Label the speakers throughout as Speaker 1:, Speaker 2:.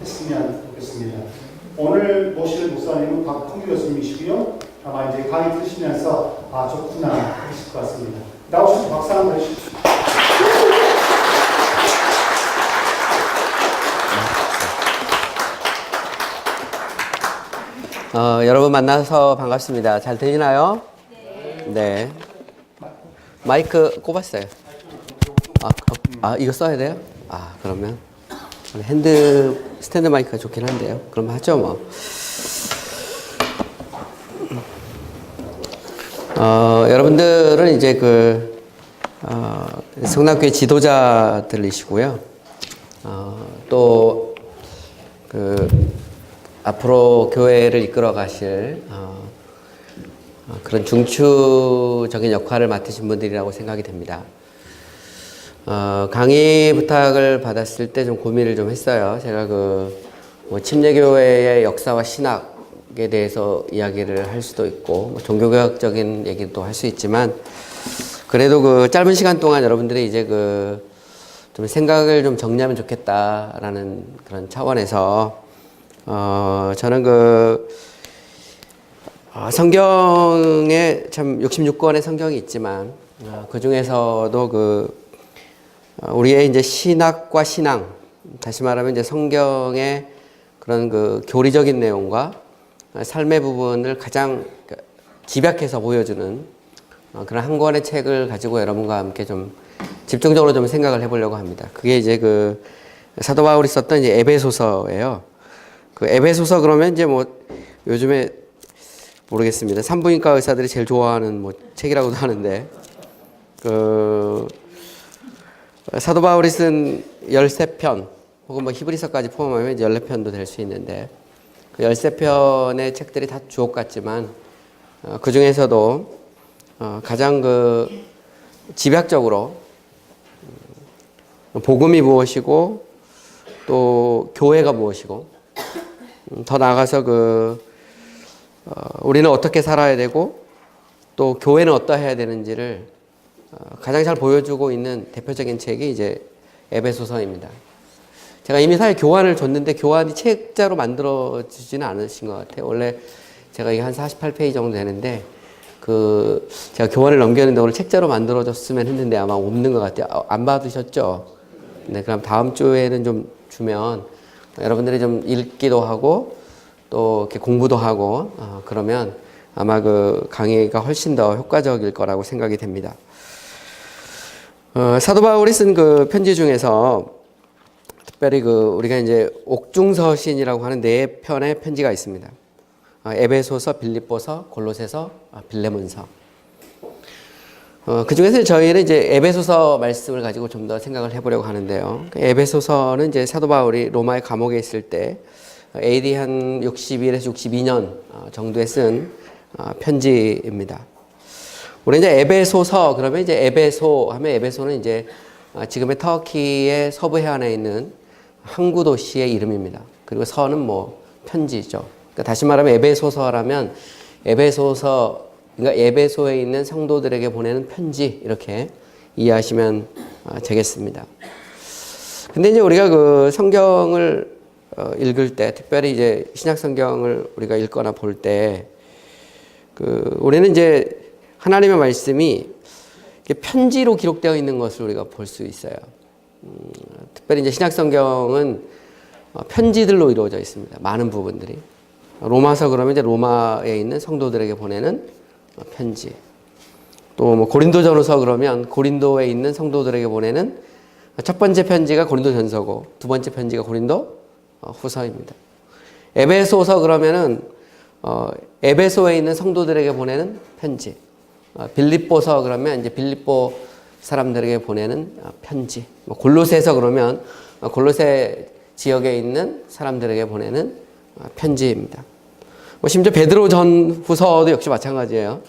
Speaker 1: 했으면 좋겠습니다. 오늘 모실 목사님은 박홍규 교수님이시고요. 아마 이제 강의 들으시면서 아 좋구나 하실 것 같습니다. 나오셔서 박수 한번 해주십시오.
Speaker 2: 여러분 만나서 반갑습니다. 잘 들리나요? 네. 마이크 꼽았어요. 이거 써야 돼요? 그러면 스탠드 마이크가 좋긴 한데요. 그럼 하죠 뭐. 여러분들은 이제 성남교회 지도자들이시고요. 또 앞으로 교회를 이끌어 가실 그런 중추적인 역할을 맡으신 분들이라고 생각이 됩니다. 강의 부탁을 받았을 때 좀 고민을 좀 했어요. 제가 침례교회의 역사와 신학에 대해서 이야기를 할 수도 있고, 종교개혁적인 얘기도 할 수 있지만, 그래도 짧은 시간 동안 여러분들이 이제 좀 생각을 좀 정리하면 좋겠다라는 그런 차원에서, 저는 성경에 참 66권의 성경이 있지만, 그 중에서도 우리의 이제 신학과 신앙, 다시 말하면 이제 성경의 그런 교리적인 내용과 삶의 부분을 가장 집약해서 보여주는 그런 한 권의 책을 가지고 여러분과 함께 좀 집중적으로 좀 생각을 해보려고 합니다. 그게 이제 사도 바울이 썼던 이제 에베소서예요. 에베소서 그러면 이제 요즘에 모르겠습니다. 산부인과 의사들이 제일 좋아하는 책이라고도 하는데, 사도 바울이 쓴 13편, 혹은 히브리서까지 포함하면 이제 14편도 될 수 있는데, 13편의 책들이 다 주옥 같지만, 그 중에서도, 가장 집약적으로, 복음이 무엇이고, 또 교회가 무엇이고, 더 나아가서 우리는 어떻게 살아야 되고, 또 교회는 어떠해야 되는지를 가장 잘 보여주고 있는 대표적인 책이 이제 에베소서입니다. 제가 이미 사실 교환을 줬는데 교환이 책자로 만들어지지는 않으신 것 같아요. 원래 제가 이게 한 48페이지 정도 되는데 제가 교환을 넘겼는데 오늘 책자로 만들어졌으면 했는데 아마 없는 것 같아요. 안 받으셨죠? 네, 그럼 다음 주에는 좀 주면 여러분들이 좀 읽기도 하고 또 이렇게 공부도 하고 그러면 아마 강의가 훨씬 더 효과적일 거라고 생각이 됩니다. 사도 바울이 쓴 편지 중에서 특별히 우리가 이제 옥중서신이라고 하는 4편의 편지가 있습니다. 에베소서, 빌립보서, 골로새서, 빌레몬서. 그 중에서 저희는 이제 에베소서 말씀을 가지고 좀 더 생각을 해보려고 하는데요. 에베소서는 이제 사도 바울이 로마의 감옥에 있을 때 AD 한 61에서 62년 정도에 쓴 편지입니다. 우리 이제 에베소서 그러면 이제 에베소 하면 에베소는 이제 지금의 터키의 서부 해안에 있는 항구 도시의 이름입니다. 그리고 서는 편지죠. 그러니까 다시 말하면 에베소서라면 그러니까 에베소에 있는 성도들에게 보내는 편지 이렇게 이해하시면 되겠습니다. 근데 이제 우리가 성경을 읽을 때 특별히 이제 신약 성경을 우리가 읽거나 볼 때 우리는 이제 하나님의 말씀이 편지로 기록되어 있는 것을 우리가 볼 수 있어요. 특별히 이제 신약 성경은 편지들로 이루어져 있습니다. 많은 부분들이. 로마서 그러면 이제 로마에 있는 성도들에게 보내는 편지. 또 고린도전서 그러면 고린도에 있는 성도들에게 보내는 첫 번째 편지가 고린도전서고 두 번째 편지가 고린도 후서입니다. 에베소서 그러면은 에베소에 있는 성도들에게 보내는 편지. 빌립보서 그러면 이제 빌립보 사람들에게 보내는 편지. 골로새서 그러면 골로새 지역에 있는 사람들에게 보내는 편지입니다. 심지어 베드로 전 후서도 역시 마찬가지예요.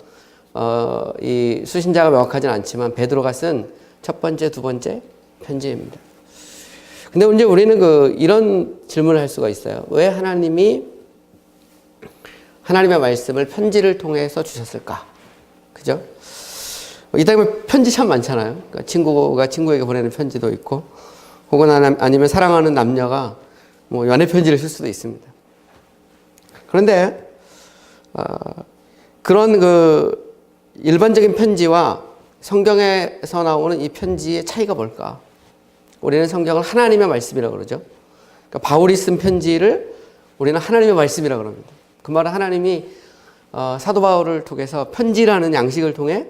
Speaker 2: 이 수신자가 명확하진 않지만 베드로가 쓴 첫 번째, 두 번째 편지입니다. 근데 이제 우리는 이런 질문을 할 수가 있어요. 왜 하나님이 하나님의 말씀을 편지를 통해서 주셨을까? 그죠? 이 땅에 편지 참 많잖아요. 그러니까 친구가 친구에게 보내는 편지도 있고, 혹은 아니면 사랑하는 남녀가 뭐 연애 편지를 쓸 수도 있습니다. 그런데 그런 그 일반적인 편지와 성경에서 나오는 이 편지의 차이가 뭘까? 우리는 성경을 하나님의 말씀이라고 그러죠. 그러니까 바울이 쓴 편지를 우리는 하나님의 말씀이라고 그럽니다. 그 말은 하나님이 사도 바울을 통해서 편지라는 양식을 통해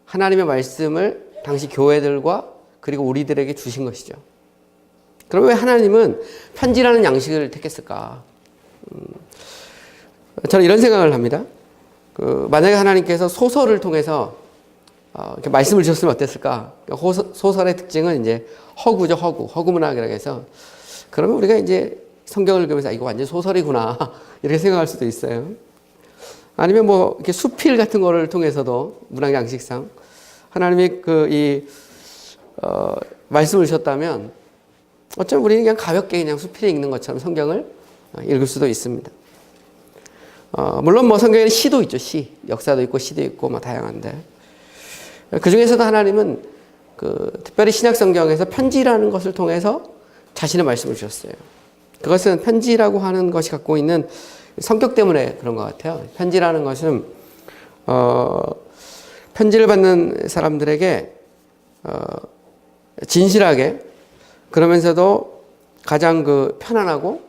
Speaker 2: 하나님의 말씀을 당시 교회들과 그리고 우리들에게 주신 것이죠. 그럼 왜 하나님은 편지라는 양식을 택했을까? 저는 이런 생각을 합니다. 만약에 하나님께서 소설을 통해서 이렇게 말씀을 주셨으면 어땠을까? 소설의 특징은 이제 허구죠, 허구 문학이라고 해서. 그러면 우리가 이제 성경을 읽으면서 이거 완전 소설이구나 이렇게 생각할 수도 있어요. 아니면 뭐 이렇게 수필 같은 거를 통해서도 문학 양식상 하나님이 말씀을 주셨다면 어쩌면 우리는 그냥 가볍게 그냥 수필에 읽는 것처럼 성경을 읽을 수도 있습니다. 물론 뭐 성경에는 시도 있죠, 시. 역사도 있고 시도 있고 뭐 다양한데. 그 중에서도 하나님은 특별히 신약 성경에서 편지라는 것을 통해서 자신의 말씀을 주셨어요. 그것은 편지라고 하는 것이 갖고 있는 성격 때문에 그런 것 같아요. 편지라는 것은 편지를 받는 사람들에게 진실하게 그러면서도 가장 편안하고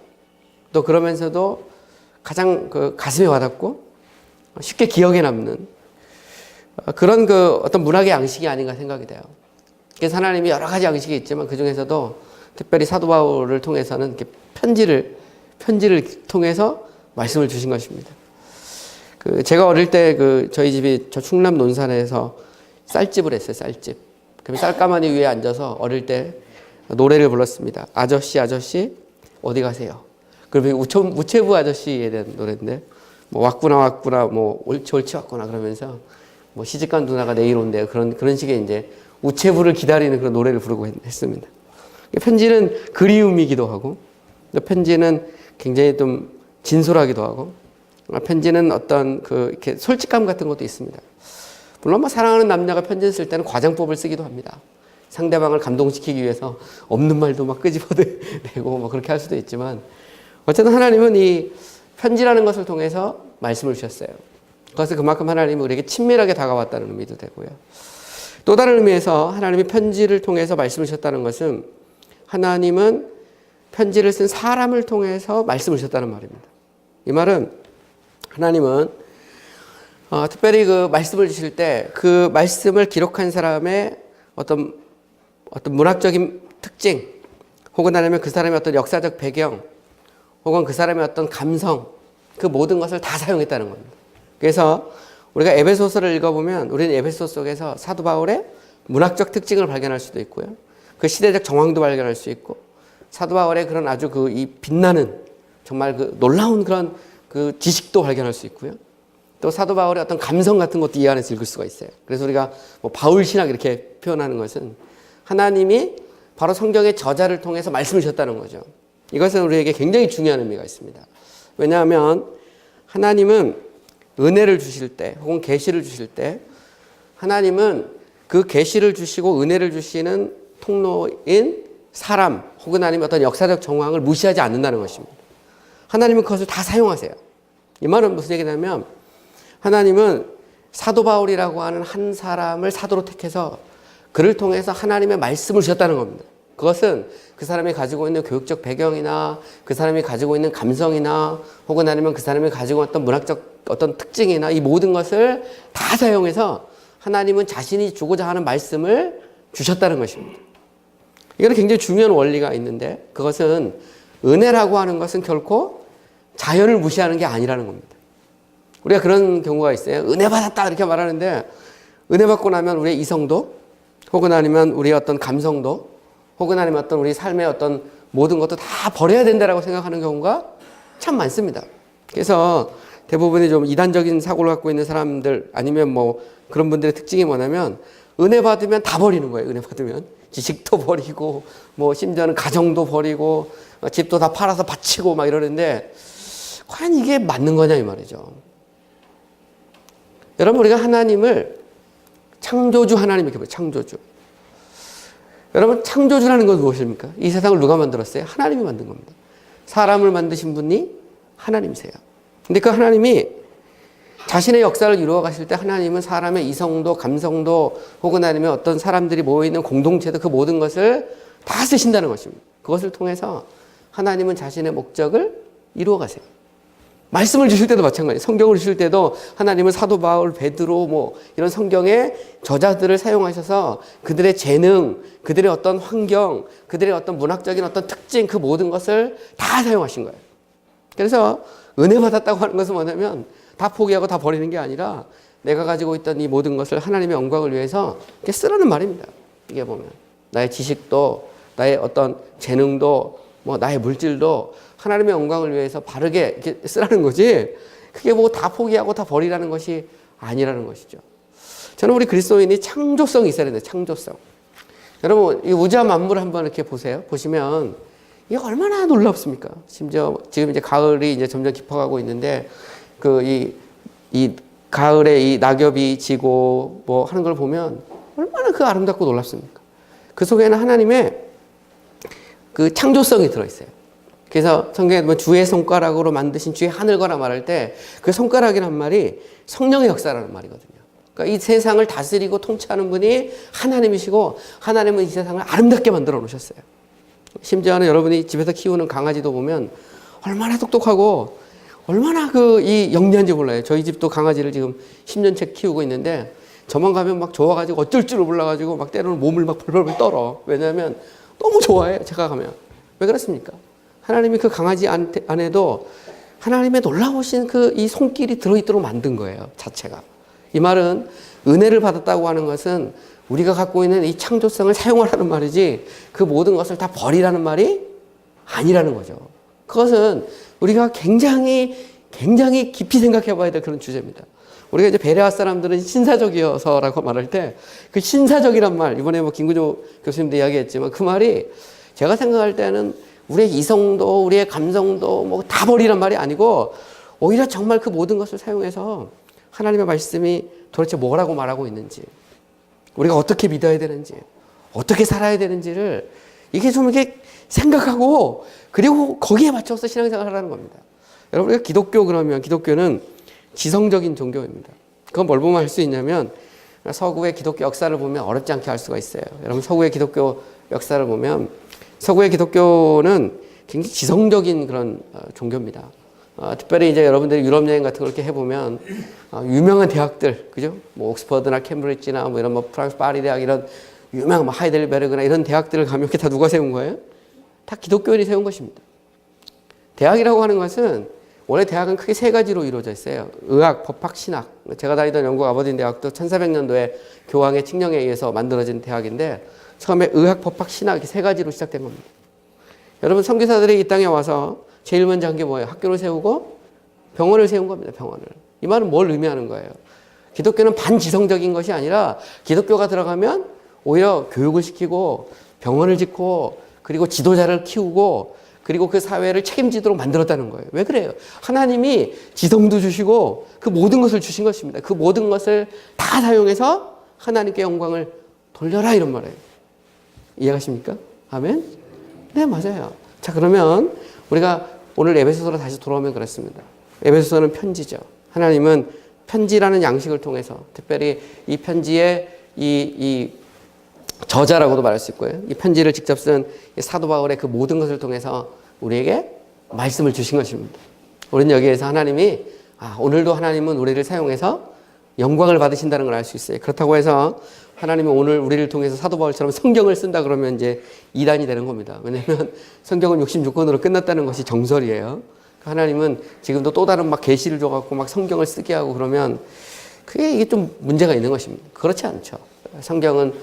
Speaker 2: 또 그러면서도 가장 가슴에 와닿고 쉽게 기억에 남는 그런 어떤 문학의 양식이 아닌가 생각이 돼요. 그래서 하나님이 여러 가지 양식이 있지만 그 중에서도 특별히 사도 바울을 통해서는 이렇게 편지를 통해서 말씀을 주신 것입니다. 제가 어릴 때 저희 집이 저 충남 논산에서 쌀집을 했어요. 쌀집. 그럼 쌀가마니 위에 앉아서 어릴 때 노래를 불렀습니다. 아저씨 어디 가세요? 그러면 우체부 아저씨에 대한 노래인데 뭐 왔구나 뭐 옳지 왔구나 그러면서 뭐 시집간 누나가 내일 온대요. 그런 식의 이제 우체부를 기다리는 그런 노래를 부르고 했습니다. 편지는 그리움이기도 하고 또 편지는 굉장히 좀 진솔하기도 하고 편지는 어떤 이렇게 솔직감 같은 것도 있습니다. 물론 뭐 사랑하는 남녀가 편지를 쓸 때는 과장법을 쓰기도 합니다. 상대방을 감동시키기 위해서 없는 말도 막 끄집어내고 뭐 그렇게 할 수도 있지만 어쨌든 하나님은 이 편지라는 것을 통해서 말씀을 주셨어요. 그것은 그만큼 하나님이 우리에게 친밀하게 다가왔다는 의미도 되고요. 또 다른 의미에서 하나님이 편지를 통해서 말씀을 주셨다는 것은 하나님은 편지를 쓴 사람을 통해서 말씀을 주셨다는 말입니다. 이 말은 하나님은 특별히 말씀을 주실 때 그 말씀을 기록한 사람의 어떤 문학적인 특징 혹은 아니면 그 사람의 어떤 역사적 배경 혹은 그 사람의 어떤 감성 그 모든 것을 다 사용했다는 겁니다. 그래서 우리가 에베소서를 읽어보면 우리는 에베소 속에서 사도 바울의 문학적 특징을 발견할 수도 있고요. 그 시대적 정황도 발견할 수 있고 사도 바울의 그런 아주 이 빛나는 정말 놀라운 그런 지식도 발견할 수 있고요. 또 사도 바울의 어떤 감성 같은 것도 이 안에서 읽을 수가 있어요. 그래서 우리가 뭐 바울 신학 이렇게 표현하는 것은 하나님이 바로 성경의 저자를 통해서 말씀을 주셨다는 거죠. 이것은 우리에게 굉장히 중요한 의미가 있습니다. 왜냐하면 하나님은 은혜를 주실 때 혹은 계시를 주실 때 하나님은 그 계시를 주시고 은혜를 주시는 통로인 사람 혹은 아니면 어떤 역사적 정황을 무시하지 않는다는 것입니다. 하나님은 그것을 다 사용하세요. 이 말은 무슨 얘기냐면 하나님은 사도 바울이라고 하는 한 사람을 사도로 택해서 그를 통해서 하나님의 말씀을 주셨다는 겁니다. 그것은 그 사람이 가지고 있는 교육적 배경이나 그 사람이 가지고 있는 감성이나 혹은 아니면 그 사람이 가지고 있는 문학적 어떤 특징이나 이 모든 것을 다 사용해서 하나님은 자신이 주고자 하는 말씀을 주셨다는 것입니다. 이거는 굉장히 중요한 원리가 있는데 그것은 은혜라고 하는 것은 결코 자연을 무시하는 게 아니라는 겁니다. 우리가 그런 경우가 있어요. 은혜 받았다 이렇게 말하는데 은혜 받고 나면 우리의 이성도 혹은 아니면 우리의 어떤 감성도 혹은 아니면 어떤 우리 삶의 어떤 모든 것도 다 버려야 된다라고 생각하는 경우가 참 많습니다. 그래서 대부분이 좀 이단적인 사고를 갖고 있는 사람들 아니면 뭐 그런 분들의 특징이 뭐냐면 은혜 받으면 다 버리는 거예요. 은혜 받으면 지식도 버리고 뭐 심지어는 가정도 버리고 집도 다 팔아서 바치고 막 이러는데 과연 이게 맞는 거냐 이 말이죠. 여러분 우리가 하나님을 창조주 하나님 이렇게 봐요. 창조주. 여러분 창조주라는 건 무엇입니까? 이 세상을 누가 만들었어요? 하나님이 만든 겁니다. 사람을 만드신 분이 하나님이세요. 근데 그 하나님이 자신의 역사를 이루어 가실 때 하나님은 사람의 이성도 감성도 혹은 아니면 어떤 사람들이 모여있는 공동체도 그 모든 것을 다 쓰신다는 것입니다. 그것을 통해서 하나님은 자신의 목적을 이루어 가세요. 말씀을 주실 때도 마찬가지예요. 성경을 주실 때도 하나님은 사도 바울, 베드로 뭐 이런 성경의 저자들을 사용하셔서 그들의 재능, 그들의 어떤 환경, 그들의 어떤 문학적인 어떤 특징 그 모든 것을 다 사용하신 거예요. 그래서 은혜 받았다고 하는 것은 뭐냐면 다 포기하고 다 버리는 게 아니라 내가 가지고 있던 이 모든 것을 하나님의 영광을 위해서 이렇게 쓰라는 말입니다. 이게 보면 나의 지식도 나의 어떤 재능도 뭐 나의 물질도 하나님의 영광을 위해서 바르게 이렇게 쓰라는 거지 그게 뭐 다 포기하고 다 버리라는 것이 아니라는 것이죠. 저는 우리 그리스도인이 창조성이 있어야 되는데 창조성. 여러분 이 우주와 만물을 한번 이렇게 보세요. 보시면 이게 얼마나 놀랍습니까? 심지어 지금 이제 가을이 이제 점점 깊어가고 있는데 이 가을에 이 낙엽이 지고 뭐 하는 걸 보면 얼마나 그 아름답고 놀랍습니까? 그 속에는 하나님의 그 창조성이 들어있어요. 그래서 성경에 보면 주의 손가락으로 만드신 주의 하늘거라 말할 때 그 손가락이란 말이 성령의 역사라는 말이거든요. 그러니까 이 세상을 다스리고 통치하는 분이 하나님이시고 하나님은 이 세상을 아름답게 만들어 놓으셨어요. 심지어는 여러분이 집에서 키우는 강아지도 보면 얼마나 똑똑하고 얼마나 이 영리한지 몰라요. 저희 집도 강아지를 지금 10년째 키우고 있는데 저만 가면 막 좋아가지고 어쩔 줄 몰라가지고 막 때로는 몸을 막 벌벌 떨어. 왜냐하면 너무 좋아해. 제가 가면. 왜 그렇습니까? 하나님이 그 강아지 안에도 하나님의 놀라우신 이 손길이 들어있도록 만든 거예요. 자체가. 이 말은 은혜를 받았다고 하는 것은 우리가 갖고 있는 이 창조성을 사용하라는 말이지 그 모든 것을 다 버리라는 말이 아니라는 거죠. 그것은 우리가 굉장히 깊이 생각해 봐야 될 그런 주제입니다. 우리가 이제 베레아 사람들은 신사적이어서라고 말할 때 그 신사적이란 말, 이번에 뭐 김구조 교수님도 이야기했지만 그 말이 제가 생각할 때는 우리의 이성도 우리의 감성도 뭐 다 버리란 말이 아니고 오히려 정말 그 모든 것을 사용해서 하나님의 말씀이 도대체 뭐라고 말하고 있는지 우리가 어떻게 믿어야 되는지 어떻게 살아야 되는지를 이게 좀 이렇게 생각하고 그리고 거기에 맞춰서 신앙생활을 하라는 겁니다. 여러분 우리가 기독교는 지성적인 종교입니다. 그건 뭘 보면 할 수 있냐면 서구의 기독교 역사를 보면 어렵지 않게 알 수가 있어요. 여러분 서구의 기독교 역사를 보면 서구의 기독교는 굉장히 지성적인 그런 종교입니다. 특별히 이제 여러분들이 유럽 여행 같은 걸 이렇게 해보면 유명한 대학들, 그죠? 뭐 옥스퍼드나 캠브리지나 뭐 이런 뭐 프랑스 파리 대학 이런 유명한 뭐 하이델베르그나 이런 대학들을 가면 이렇게 다 누가 세운 거예요? 다 기독교인이 세운 것입니다. 대학이라고 하는 것은 원래 대학은 크게 세 가지로 이루어져 있어요. 의학, 법학, 신학. 제가 다니던 영국 아버딘 대학도 1400년도에 교황의 칙령에 의해서 만들어진 대학인데 처음에 의학, 법학, 신학 이렇게 세 가지로 시작된 겁니다. 여러분 선교사들이 이 땅에 와서 제일 먼저 한 게 뭐예요? 학교를 세우고 병원을 세운 겁니다. 병원을. 이 말은 뭘 의미하는 거예요? 기독교는 반지성적인 것이 아니라 기독교가 들어가면 오히려 교육을 시키고 병원을 짓고 그리고 지도자를 키우고 그리고 그 사회를 책임지도록 만들었다는 거예요. 왜 그래요? 하나님이 지성도 주시고 그 모든 것을 주신 것입니다. 그 모든 것을 다 사용해서 하나님께 영광을 돌려라 이런 말이에요. 이해가십니까? 아멘? 네, 맞아요. 자, 그러면 우리가 오늘 에베소서로 다시 돌아오면 그렇습니다. 에베소서는 편지죠. 하나님은 편지라는 양식을 통해서 특별히 이 편지의 이 저자라고도 말할 수 있고요. 이 편지를 직접 쓴 사도 바울의 그 모든 것을 통해서 우리에게 말씀을 주신 것입니다. 우리는 여기에서 하나님이 오늘도 하나님은 우리를 사용해서 영광을 받으신다는 걸 알 수 있어요. 그렇다고 해서 하나님은 오늘 우리를 통해서 사도 바울처럼 성경을 쓴다 그러면 이제 이단이 되는 겁니다. 왜냐하면 성경은 66권으로 끝났다는 것이 정설이에요. 하나님은 지금도 또 다른 막 계시를 줘갖고 막 성경을 쓰게 하고 그러면 이게 좀 문제가 있는 것입니다. 그렇지 않죠. 성경은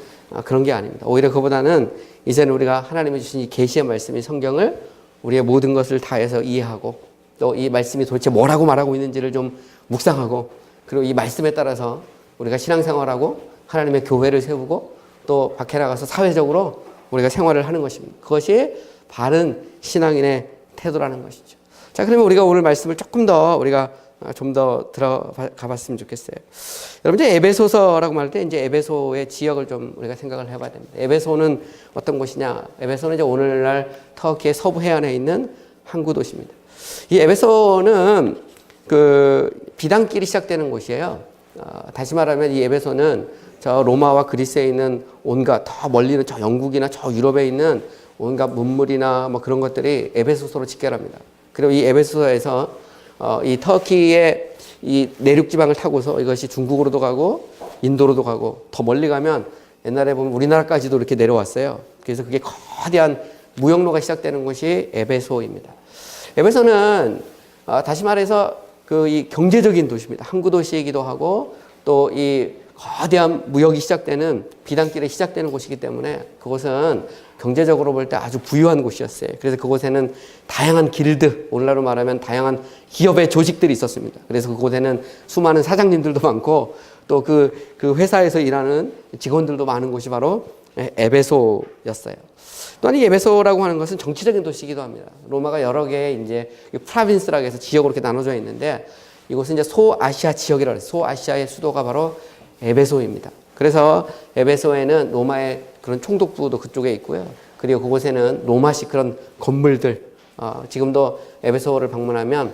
Speaker 2: 그런 게 아닙니다. 오히려 그보다는 이제는 우리가 하나님이 주신 이 계시의 말씀이 성경을 우리의 모든 것을 다해서 이해하고 또 이 말씀이 도대체 뭐라고 말하고 있는지를 좀 묵상하고 그리고 이 말씀에 따라서 우리가 신앙생활하고 하나님의 교회를 세우고 또 밖에 나가서 사회적으로 우리가 생활을 하는 것입니다. 그것이 바른 신앙인의 태도라는 것이죠. 자, 그러면 우리가 오늘 말씀을 조금 더 우리가 좀 더 들어가 봤으면 좋겠어요. 여러분, 이제 에베소서라고 말할 때 이제 에베소의 지역을 좀 우리가 생각을 해봐야 됩니다. 에베소는 어떤 곳이냐? 에베소는 이제 오늘날 터키의 서부 해안에 있는 항구 도시입니다. 이 에베소는 그 비단길이 시작되는 곳이에요. 다시 말하면 이 에베소는 저 로마와 그리스에 있는 온갖 더 멀리는 저 영국이나 저 유럽에 있는 온갖 문물이나 뭐 그런 것들이 에베소서로 직결합니다. 그리고 이 에베소에서 이 터키의 이 내륙 지방을 타고서 이것이 중국으로도 가고 인도로도 가고 더 멀리 가면 옛날에 보면 우리나라까지도 이렇게 내려왔어요. 그래서 그게 거대한 무역로가 시작되는 곳이 에베소입니다. 에베소는 다시 말해서 그 이 경제적인 도시입니다. 항구 도시이기도 하고 또 이 거대한 무역이 시작되는 비단길에 시작되는 곳이기 때문에 그곳은 경제적으로 볼 때 아주 부유한 곳이었어요. 그래서 그곳에는 다양한 길드, 오늘날로 말하면 다양한 기업의 조직들이 있었습니다. 그래서 그곳에는 수많은 사장님들도 많고 또 그 회사에서 일하는 직원들도 많은 곳이 바로 에베소였어요. 또한 이 에베소라고 하는 것은 정치적인 도시이기도 합니다. 로마가 여러 개의 이제 프라빈스라고 해서 지역으로 이렇게 나눠져 있는데 이곳은 이제 소아시아 지역이라고 해서 소아시아의 수도가 바로 에베소입니다. 그래서 에베소에는 로마의 그런 총독부도 그쪽에 있고요. 그리고 그곳에는 로마식 그런 건물들, 지금도 에베소를 방문하면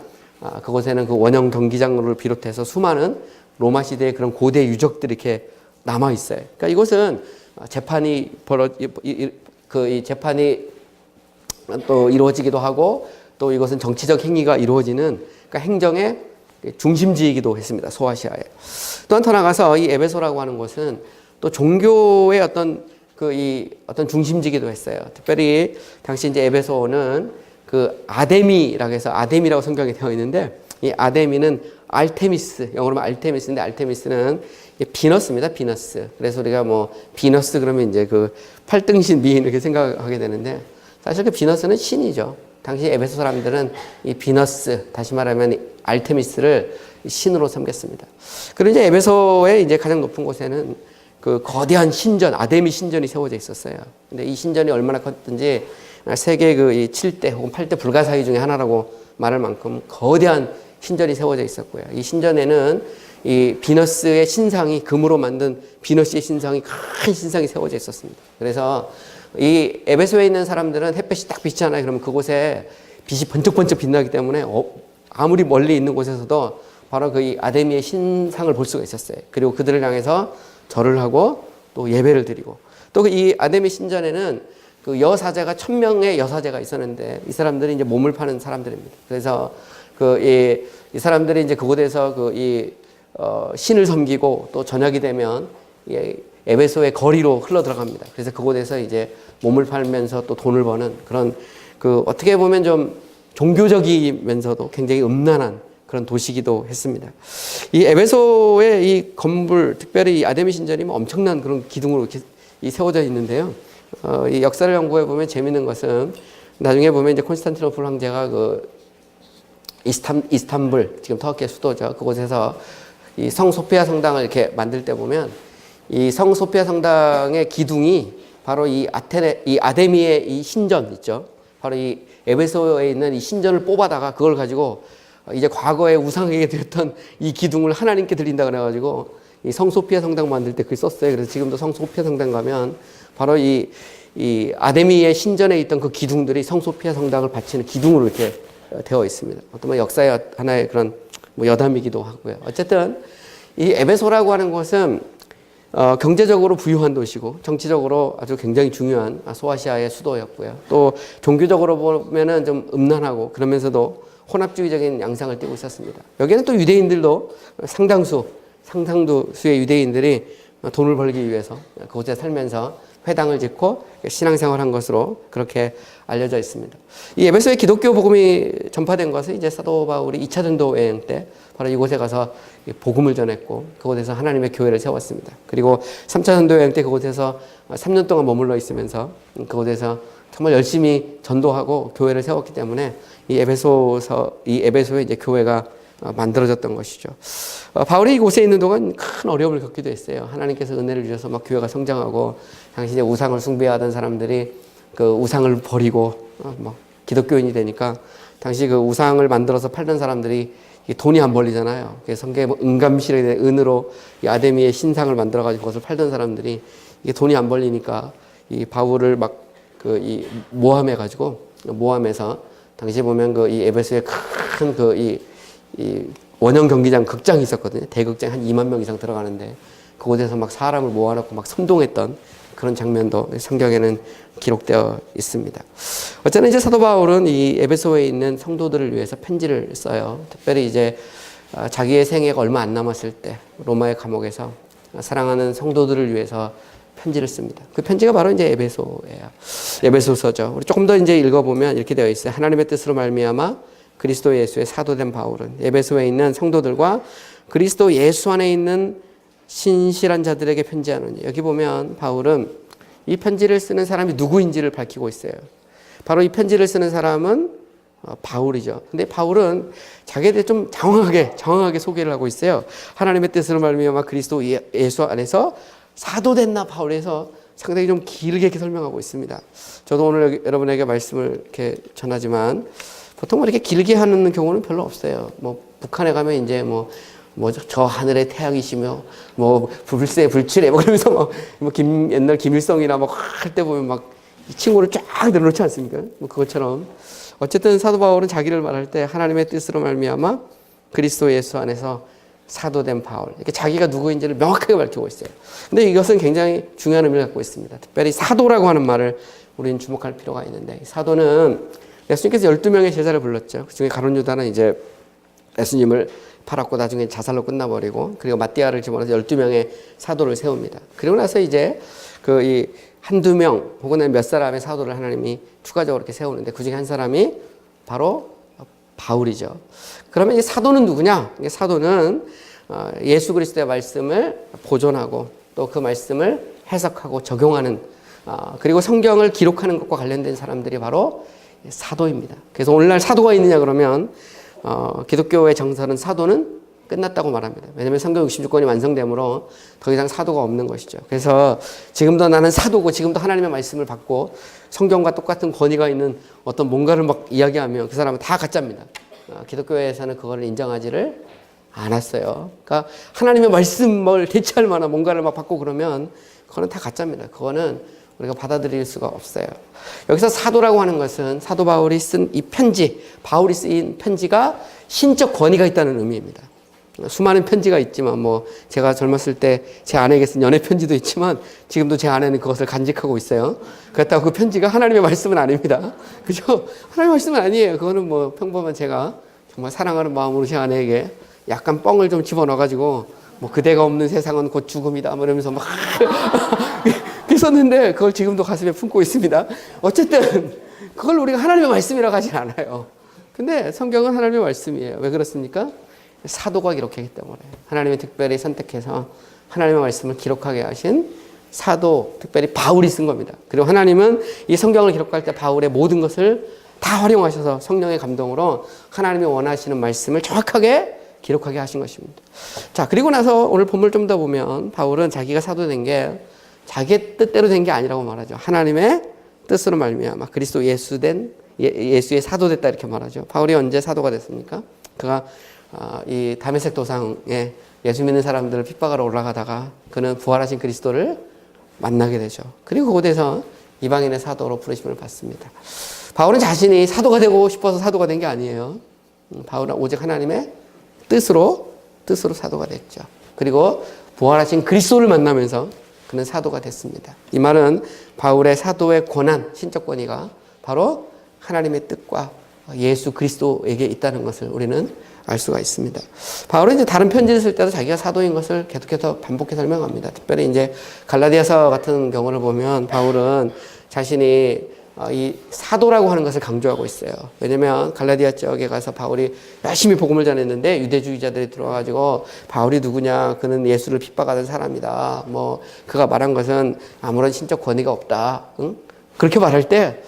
Speaker 2: 그곳에는 그 원형 경기장을 비롯해서 수많은 로마 시대의 그런 고대 유적들이 이렇게 남아 있어요. 그러니까 이곳은 재판이 이 재판이 또 이루어지기도 하고 또 이것은 정치적 행위가 이루어지는 그러니까 행정의 중심지이기도 했습니다. 소아시아에. 또한 더 나가서 이 에베소라고 하는 곳은 또 종교의 어떤 어떤 중심지기도 했어요. 특별히 당시 이제 에베소는 그 아데미라고 해서 아데미라고 성경에 되어 있는데 이 아데미는 알테미스, 영어로 하면 알테미스인데 알테미스는 비너스입니다. 비너스. 그래서 우리가 뭐 비너스 그러면 이제 그 팔등신 미인 이렇게 생각하게 되는데 사실 그 비너스는 신이죠. 당시 에베소 사람들은 이 비너스, 다시 말하면 알테미스를 신으로 섬겼습니다. 그리고 이제 에베소의 이제 가장 높은 곳에는 그 거대한 신전, 아데미 신전이 세워져 있었어요. 근데 이 신전이 얼마나 컸든지 세계 그 7대 혹은 8대 불가사의 중에 하나라고 말할 만큼 거대한 신전이 세워져 있었고요. 이 신전에는 이 비너스의 신상이 금으로 만든 비너스의 신상이 큰 신상이 세워져 있었습니다. 그래서 이 에베소에 있는 사람들은 햇볕이 딱 비치잖아요. 그러면 그곳에 빛이 번쩍번쩍 빛나기 때문에 아무리 멀리 있는 곳에서도 바로 그 이 아데미의 신상을 볼 수가 있었어요. 그리고 그들을 향해서 절을 하고 또 예배를 드리고 또 이 아데미 신전에는 그 여사제가 1000명의 여사제가 있었는데 이 사람들이 이제 몸을 파는 사람들입니다. 그래서 이 사람들이 이제 그곳에서 신을 섬기고 또 저녁이 되면 에베소의 거리로 흘러 들어갑니다. 그래서 그곳에서 이제 몸을 팔면서 또 돈을 버는 그런 어떻게 보면 좀 종교적이면서도 굉장히 음란한 그런 도시기도 했습니다. 이 에베소의 이 건물, 특별히 이 아데미 신전이 엄청난 그런 기둥으로 이렇게 세워져 있는데요. 이 역사를 연구해 보면 재밌는 것은 나중에 보면 이제 콘스탄티노플 황제가 이스탄불, 지금 터키의 수도죠. 그곳에서 이 성 소피아 성당을 이렇게 만들 때 보면 이 성 소피아 성당의 기둥이 바로 이 아데미의 이 신전 있죠. 바로 이 에베소에 있는 이 신전을 뽑아다가 그걸 가지고 이제 과거에 우상에게 드렸던 이 기둥을 하나님께 드린다 그래가지고 이 성 소피아 성당 만들 때 그걸 썼어요. 그래서 지금도 성 소피아 성당 가면 바로 이 아데미의 신전에 있던 그 기둥들이 성 소피아 성당을 바치는 기둥으로 이렇게 되어 있습니다. 어떤 역사의 하나의 그런 여담이기도 하고요. 어쨌든 이 에베소라고 하는 것은 경제적으로 부유한 도시고 정치적으로 아주 굉장히 중요한 소아시아의 수도였고요. 또 종교적으로 보면은 좀 음란하고 그러면서도 혼합주의적인 양상을 띠고 있었습니다. 여기에는 또 유대인들도 상당수의 유대인들이 돈을 벌기 위해서 그곳에 살면서 회당을 짓고 신앙생활한 것으로 그렇게 알려져 있습니다. 이 에베소에 기독교 복음이 전파된 것은 이제 사도 바울이 2차 전도 여행 때 바로 이곳에 가서 복음을 전했고 그곳에서 하나님의 교회를 세웠습니다. 그리고 3차 전도 여행 때 그곳에서 3년 동안 머물러 있으면서 그곳에서 정말 열심히 전도하고 교회를 세웠기 때문에 이 에베소에 이제 교회가 만들어졌던 것이죠. 바울이 이곳에 있는 동안 큰 어려움을 겪기도 했어요. 하나님께서 은혜를 주셔서 막 교회가 성장하고 당시 이제 우상을 숭배하던 사람들이 그 우상을 버리고 기독교인이 되니까 당시 그 우상을 만들어서 팔던 사람들이 돈이 안 벌리잖아요. 그래서 성경에 은감실에 은으로 이 아데미의 신상을 만들어가지고 그것을 팔던 사람들이 이게 돈이 안 벌리니까 이 바울을 모함해가지고 모함해서 당시에 보면 그 이 에베소에 큰 이 원형 경기장 극장이 있었거든요. 대극장 한 2만 명 이상 들어가는데 그곳에서 막 사람을 모아놓고 막 선동했던 그런 장면도 성경에는 기록되어 있습니다. 어쨌든 이제 사도 바울은 이 에베소에 있는 성도들을 위해서 편지를 써요. 특별히 이제 자기의 생애가 얼마 안 남았을 때 로마의 감옥에서 사랑하는 성도들을 위해서 편지를 씁니다. 그 편지가 바로 이제 에베소예요. 에베소서죠. 우리 조금 더 이제 읽어보면 이렇게 되어 있어요. 하나님의 뜻으로 말미암아 그리스도 예수의 사도된 바울은 에베소에 있는 성도들과 그리스도 예수 안에 있는 신실한 자들에게 편지하노니. 여기 보면 바울은 이 편지를 쓰는 사람이 누구인지를 밝히고 있어요. 바로 이 편지를 쓰는 사람은 바울이죠. 근데 바울은 자기에 대해 좀 장황하게 소개를 하고 있어요. 하나님의 뜻으로 말미암아 그리스도 예수 안에서 사도된 나 바울에서 상당히 좀 길게 이렇게 설명하고 있습니다. 저도 오늘 여러분에게 말씀을 이렇게 전하지만 보통 이렇게 길게 하는 경우는 별로 없어요. 뭐 북한에 가면 이제 뭐 저 하늘의 태양이시며 뭐 불새 불출해 뭐 그러면서 옛날 김일성이나 막 할 때 보면 막 이 친구를 쫙 늘어놓지 않습니까? 뭐 그것처럼 어쨌든 사도 바울은 자기를 말할 때 하나님의 뜻으로 말미암아 그리스도 예수 안에서 사도된 바울, 이렇게 자기가 누구인지를 명확하게 밝히고 있어요. 근데 이것은 굉장히 중요한 의미를 갖고 있습니다. 특별히 사도라고 하는 말을 우리는 주목할 필요가 있는데, 사도는 예수님께서 12명의 제자를 불렀죠. 그중에 가룟 유다는 이제 예수님을 팔았고 나중에 자살로 끝나버리고, 그리고 마띠아를 집어넣어서 12명의 사도를 세웁니다. 그리고 나서 이제 이 한두 명 혹은 몇 사람의 사도를 하나님이 추가적으로 이렇게 세우는데, 그중에 한 사람이 바로 바울이죠. 그러면 이 사도는 누구냐? 사도는 예수 그리스도의 말씀을 보존하고 또 그 말씀을 해석하고 적용하는, 그리고 성경을 기록하는 것과 관련된 사람들이 바로 사도입니다. 그래서 오늘날 사도가 있느냐 그러면 기독교의 정설은 사도는 끝났다고 말합니다. 왜냐하면 성경 66권이 완성되므로 더 이상 사도가 없는 것이죠. 그래서 지금도 나는 사도고 지금도 하나님의 말씀을 받고 성경과 똑같은 권위가 있는 어떤 뭔가를 막 이야기하면 그 사람은 다 가짜입니다. 기독교에서는 그거를 인정하지를 않았어요. 그러니까 하나님의 말씀을 대체할 만한 뭔가를 막 받고 그러면 그거는 다 가짜입니다. 그거는 우리가 받아들일 수가 없어요. 여기서 사도라고 하는 것은 사도 바울이 쓴 이 편지, 바울이 쓰인 편지가 신적 권위가 있다는 의미입니다. 수많은 편지가 있지만 제가 젊었을 때 제 아내에게 쓴 연애 편지도 있지만 지금도 제 아내는 그것을 간직하고 있어요. 그렇다고 그 편지가 하나님의 말씀은 아닙니다. 그죠? 하나님의 말씀은 아니에요. 그거는 평범한 제가 정말 사랑하는 마음으로 제 아내에게 약간 뻥을 좀 집어넣어가지고 그대가 없는 세상은 곧 죽음이다 이러면서 막 썼는데 그걸 지금도 가슴에 품고 있습니다. 어쨌든 그걸 우리가 하나님의 말씀이라고 하진 않아요. 근데 성경은 하나님의 말씀이에요. 왜 그렇습니까? 사도가 기록하기 때문에 하나님이 특별히 선택해서 하나님의 말씀을 기록하게 하신 사도, 특별히 바울이 쓴 겁니다. 그리고 하나님은 이 성경을 기록할 때 바울의 모든 것을 다 활용하셔서 성령의 감동으로 하나님이 원하시는 말씀을 정확하게 기록하게 하신 것입니다. 자, 그리고 나서 오늘 본문을 좀 더 보면 바울은 자기가 사도된 게 자기의 뜻대로 된 게 아니라고 말하죠. 하나님의 뜻으로 말미암아 그리스도 예수의 사도됐다 이렇게 말하죠. 바울이 언제 사도가 됐습니까? 그가 이 다메섹 도상에 예수 믿는 사람들을 핍박하러 올라가다가 그는 부활하신 그리스도를 만나게 되죠. 그리고 그곳에서 이방인의 사도로 부르심을 받습니다. 바울은 자신이 사도가 되고 싶어서 사도가 된 게 아니에요. 바울은 오직 하나님의 뜻으로 사도가 됐죠. 그리고 부활하신 그리스도를 만나면서 그는 사도가 됐습니다. 이 말은 바울의 사도의 권한, 신적 권위가 바로 하나님의 뜻과 예수 그리스도에게 있다는 것을 우리는 알 수가 있습니다. 바울은 이제 다른 편지를 쓸 때도 자기가 사도인 것을 계속해서 반복해 설명합니다. 특별히 이제 갈라디아서 같은 경우를 보면 바울은 자신이 이 사도라고 하는 것을 강조하고 있어요. 왜냐면 갈라디아 지역에 가서 바울이 열심히 복음을 전했는데 유대주의자들이 들어와가지고 바울이 누구냐, 그는 예수를 핍박하던 사람이다, 그가 말한 것은 아무런 신적 권위가 없다, 응? 그렇게 말할 때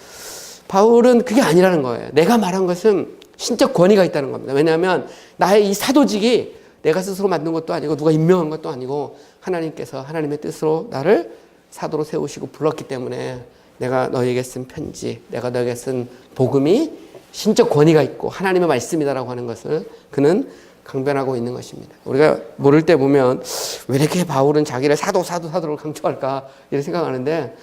Speaker 2: 바울은 그게 아니라는 거예요. 내가 말한 것은 신적 권위가 있다는 겁니다. 왜냐하면 나의 이 사도직이 내가 스스로 만든 것도 아니고 누가 임명한 것도 아니고 하나님께서 하나님의 뜻으로 나를 사도로 세우시고 불렀기 때문에 내가 너에게 쓴 편지, 내가 너에게 쓴 복음이 신적 권위가 있고 하나님의 말씀이다라고 하는 것을 그는 강변하고 있는 것입니다. 우리가 모를 때 보면 왜 이렇게 바울은 자기를 사도를 강조할까 이렇게 생각하는데,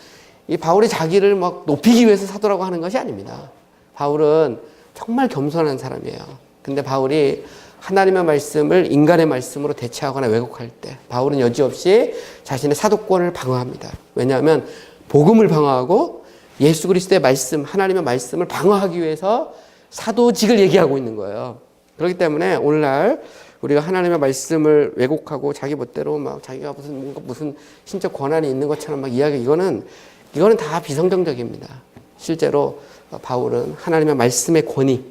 Speaker 2: 이 바울이 자기를 막 높이기 위해서 사도라고 하는 것이 아닙니다. 바울은 정말 겸손한 사람이에요. 근데 바울이 하나님의 말씀을 인간의 말씀으로 대체하거나 왜곡할 때 바울은 여지없이 자신의 사도권을 방어합니다. 왜냐하면 복음을 방어하고 예수 그리스도의 말씀, 하나님의 말씀을 방어하기 위해서 사도직을 얘기하고 있는 거예요. 그렇기 때문에 오늘날 우리가 하나님의 말씀을 왜곡하고 자기 멋대로 막 자기가 무슨 신적 권한이 있는 것처럼 막 이야기, 이거는 다 비성경적입니다. 실제로 바울은 하나님의 말씀의 권위,